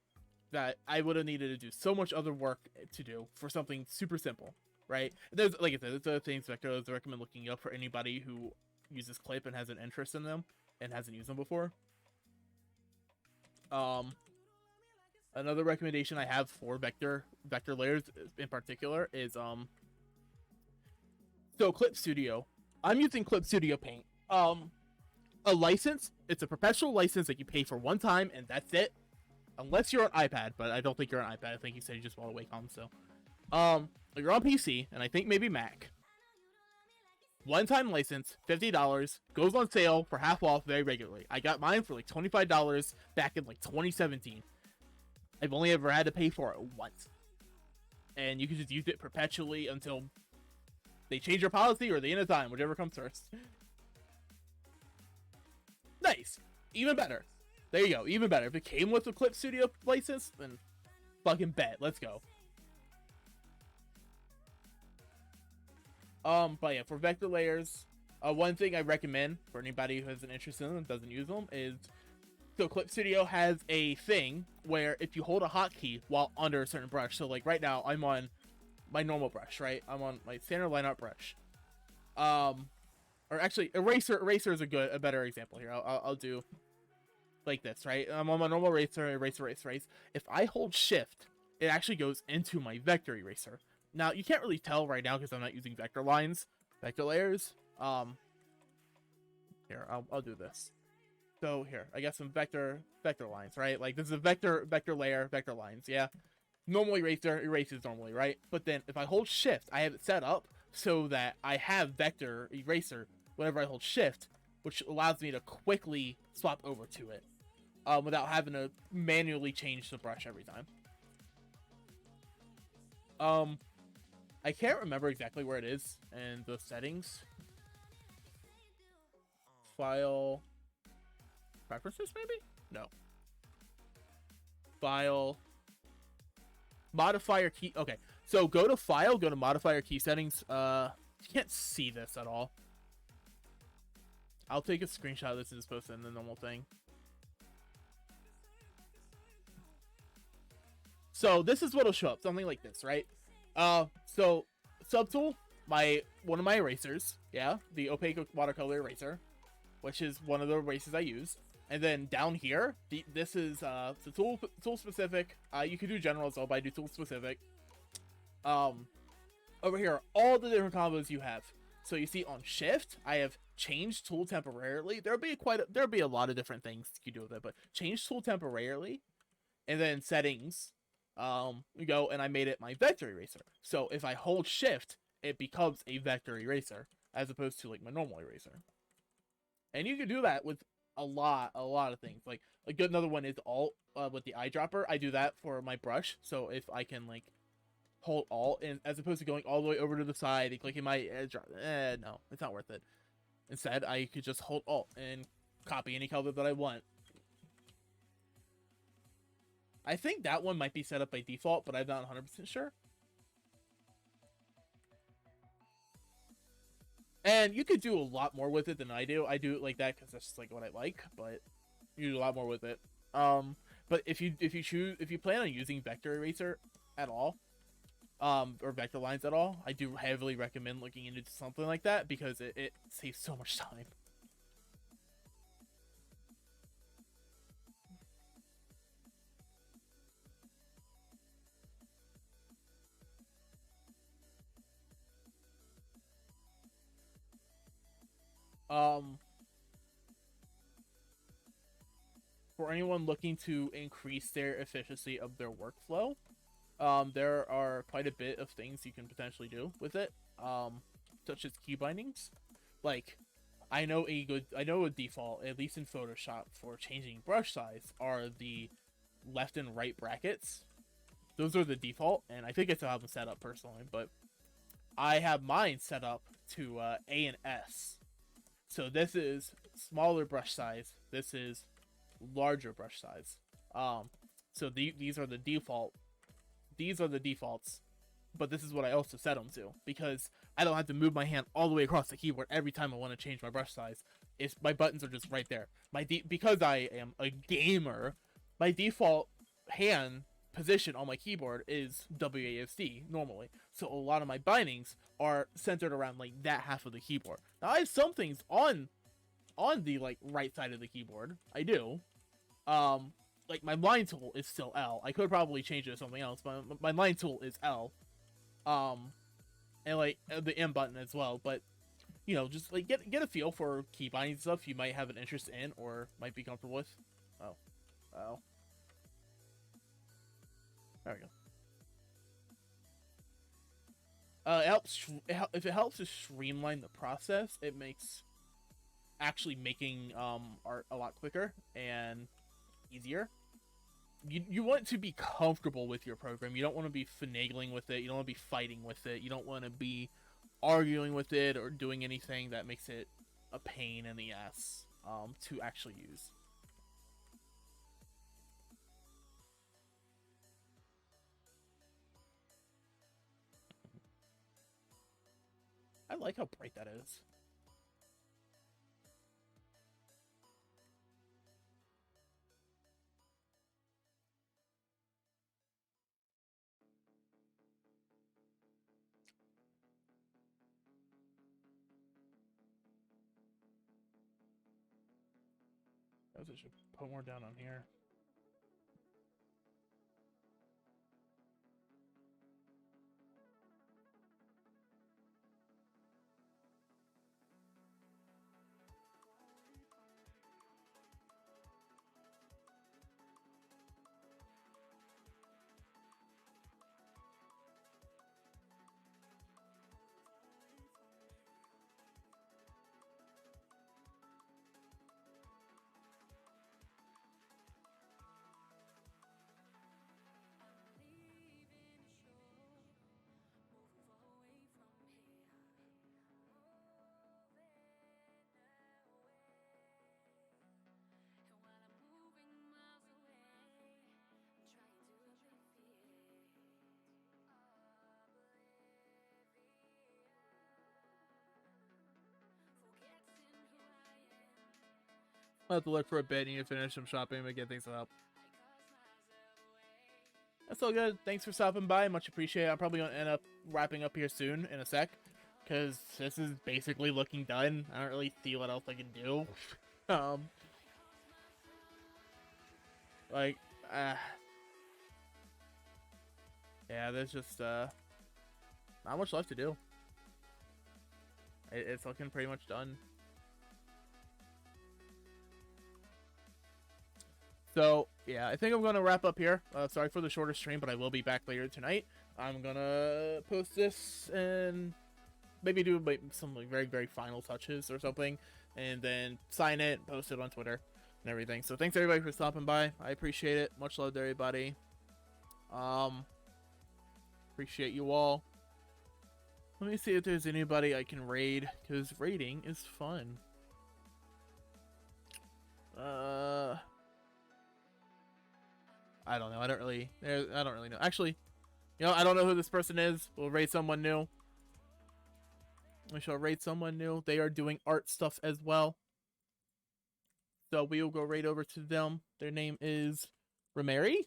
that I would have needed to do so much other work to do for something super simple, right? There's, like I said, there's other things vector I recommend looking up for anybody who uses Clip and has an interest in them and hasn't used them before. Another recommendation I have for vector layers in particular is so Clip Studio. I'm using Clip Studio Paint. A license, it's a perpetual license that you pay for one time and that's it. Unless you're on iPad, but I don't think you're on iPad. I think you said you just want to Wacom, so. You're on PC, and I think maybe Mac. One-time license, $50, goes on sale for half off very regularly. I got mine for like $25 back in like 2017. I've only ever had to pay for it once. And you can just use it perpetually until they change your policy or the end of time, whichever comes first. Nice. Even better. There you go. Even better. If it came with a Clip Studio license, then fucking bet. Let's go. But yeah, for vector layers, one thing I recommend for anybody who has an interest in them and doesn't use them is, so Clip Studio has a thing where if you hold a hotkey while under a certain brush, so like right now I'm on my normal brush, right? I'm on my standard line art brush. Or actually, eraser is a better example here. I'll do like this, right? I'm on my normal eraser. If I hold shift, it actually goes into my vector eraser. Now you can't really tell right now because I'm not using vector layers. Here, I'll do this. So here, I got some vector lines, right? Like this is a vector layer, vector lines, yeah. Normal eraser erases normally, right? But then if I hold shift, I have it set up so that I have vector eraser whenever I hold shift, which allows me to quickly swap over to it without having to manually change the brush every time. I can't remember exactly where it is in the settings. File preferences, maybe? No. File modifier key. Okay, so go to file, go to modifier key settings. You can't see this at all. I'll take a screenshot of this and just post it in the normal thing. So this is what'll show up, something like this, right? So subtool, one of my erasers, yeah, the opaque watercolor eraser, which is one of the erasers I use. And then down here, this is the tool specific. You can do general as well, but I do tool specific. Over here are all the different combos you have. So you see on shift, I have changed tool temporarily. There'll be a lot of different things you can do with it, but change tool temporarily, and then settings. You go and I made it my vector eraser. So if I hold shift, it becomes a vector eraser as opposed to like my normal eraser. And you can do that with a lot of things. Like a good another one is alt with the eyedropper. I do that for my brush. So if I can like hold alt and as opposed to going all the way over to the side and clicking my eyedropper, no, it's not worth it. Instead, I could just hold alt and copy any color that I want. I think that one might be set up by default, but I'm not 100% sure. And you could do a lot more with it than I do. I do it like that because that's just like what I like, but you do a lot more with it. But if you plan on using vector eraser at all, or vector lines at all, I do heavily recommend looking into something like that because it saves so much time. for anyone looking to increase their efficiency of their workflow, there are quite a bit of things you can potentially do with it, such as key bindings. Like, I know a default, at least in Photoshop, for changing brush size are the left and right brackets. Those are the default, and I think it's how I'm set up personally, but I have mine set up to A and S. So this is smaller brush size. This is larger brush size. So these are the default. These are the defaults, but this is what I also set them to, because I don't have to move my hand all the way across the keyboard every time I want to change my brush size. My buttons are just right there. Because I am a gamer, my default hand position on my keyboard is WASD normally. So a lot of my bindings are centered around like that half of the keyboard. Now I have some things on the like right side of the keyboard. I do. Like my line tool is still L. I could probably change it to something else, but my line tool is L. And like the M button as well. But you know, just like get a feel for key binding stuff you might have an interest in or might be comfortable with. Oh. There we go. It helps if it helps to streamline the process. It makes actually making art a lot quicker and easier. You want to be comfortable with your program. You don't want to be finagling with it. You don't want to be fighting with it. You don't want to be arguing with it or doing anything that makes it a pain in the ass to actually use. I like how bright that is. I should put more down on here. I'll have to look for a bit. Need to finish some shopping and get things up. That's all good. Thanks for stopping by. Much appreciated. I'm probably going to end up wrapping up here soon in a sec, because this is basically looking done. I don't really see what else I can do. Like, yeah, there's just not much left to do. It's looking pretty much done. So, yeah, I think I'm going to wrap up here. Sorry for the shorter stream, but I will be back later tonight. I'm going to post this and maybe do some like very, very final touches or something. And then sign it, post it on Twitter and everything. So thanks everybody for stopping by. I appreciate it. Much love to everybody. Appreciate you all. Let me see if there's anybody I can raid, because raiding is fun. I don't know. I don't really know. Actually, you know, I don't know who this person is. We'll raid someone new. We shall raid someone new. They are doing art stuff as well. So we will go right over to them. Their name is Remery,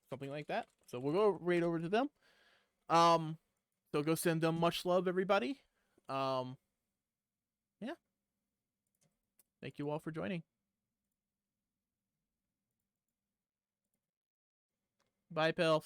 something like that. So we'll go right over to them. So go send them much love, everybody. Yeah. Thank you all for joining. Bye, Pilf.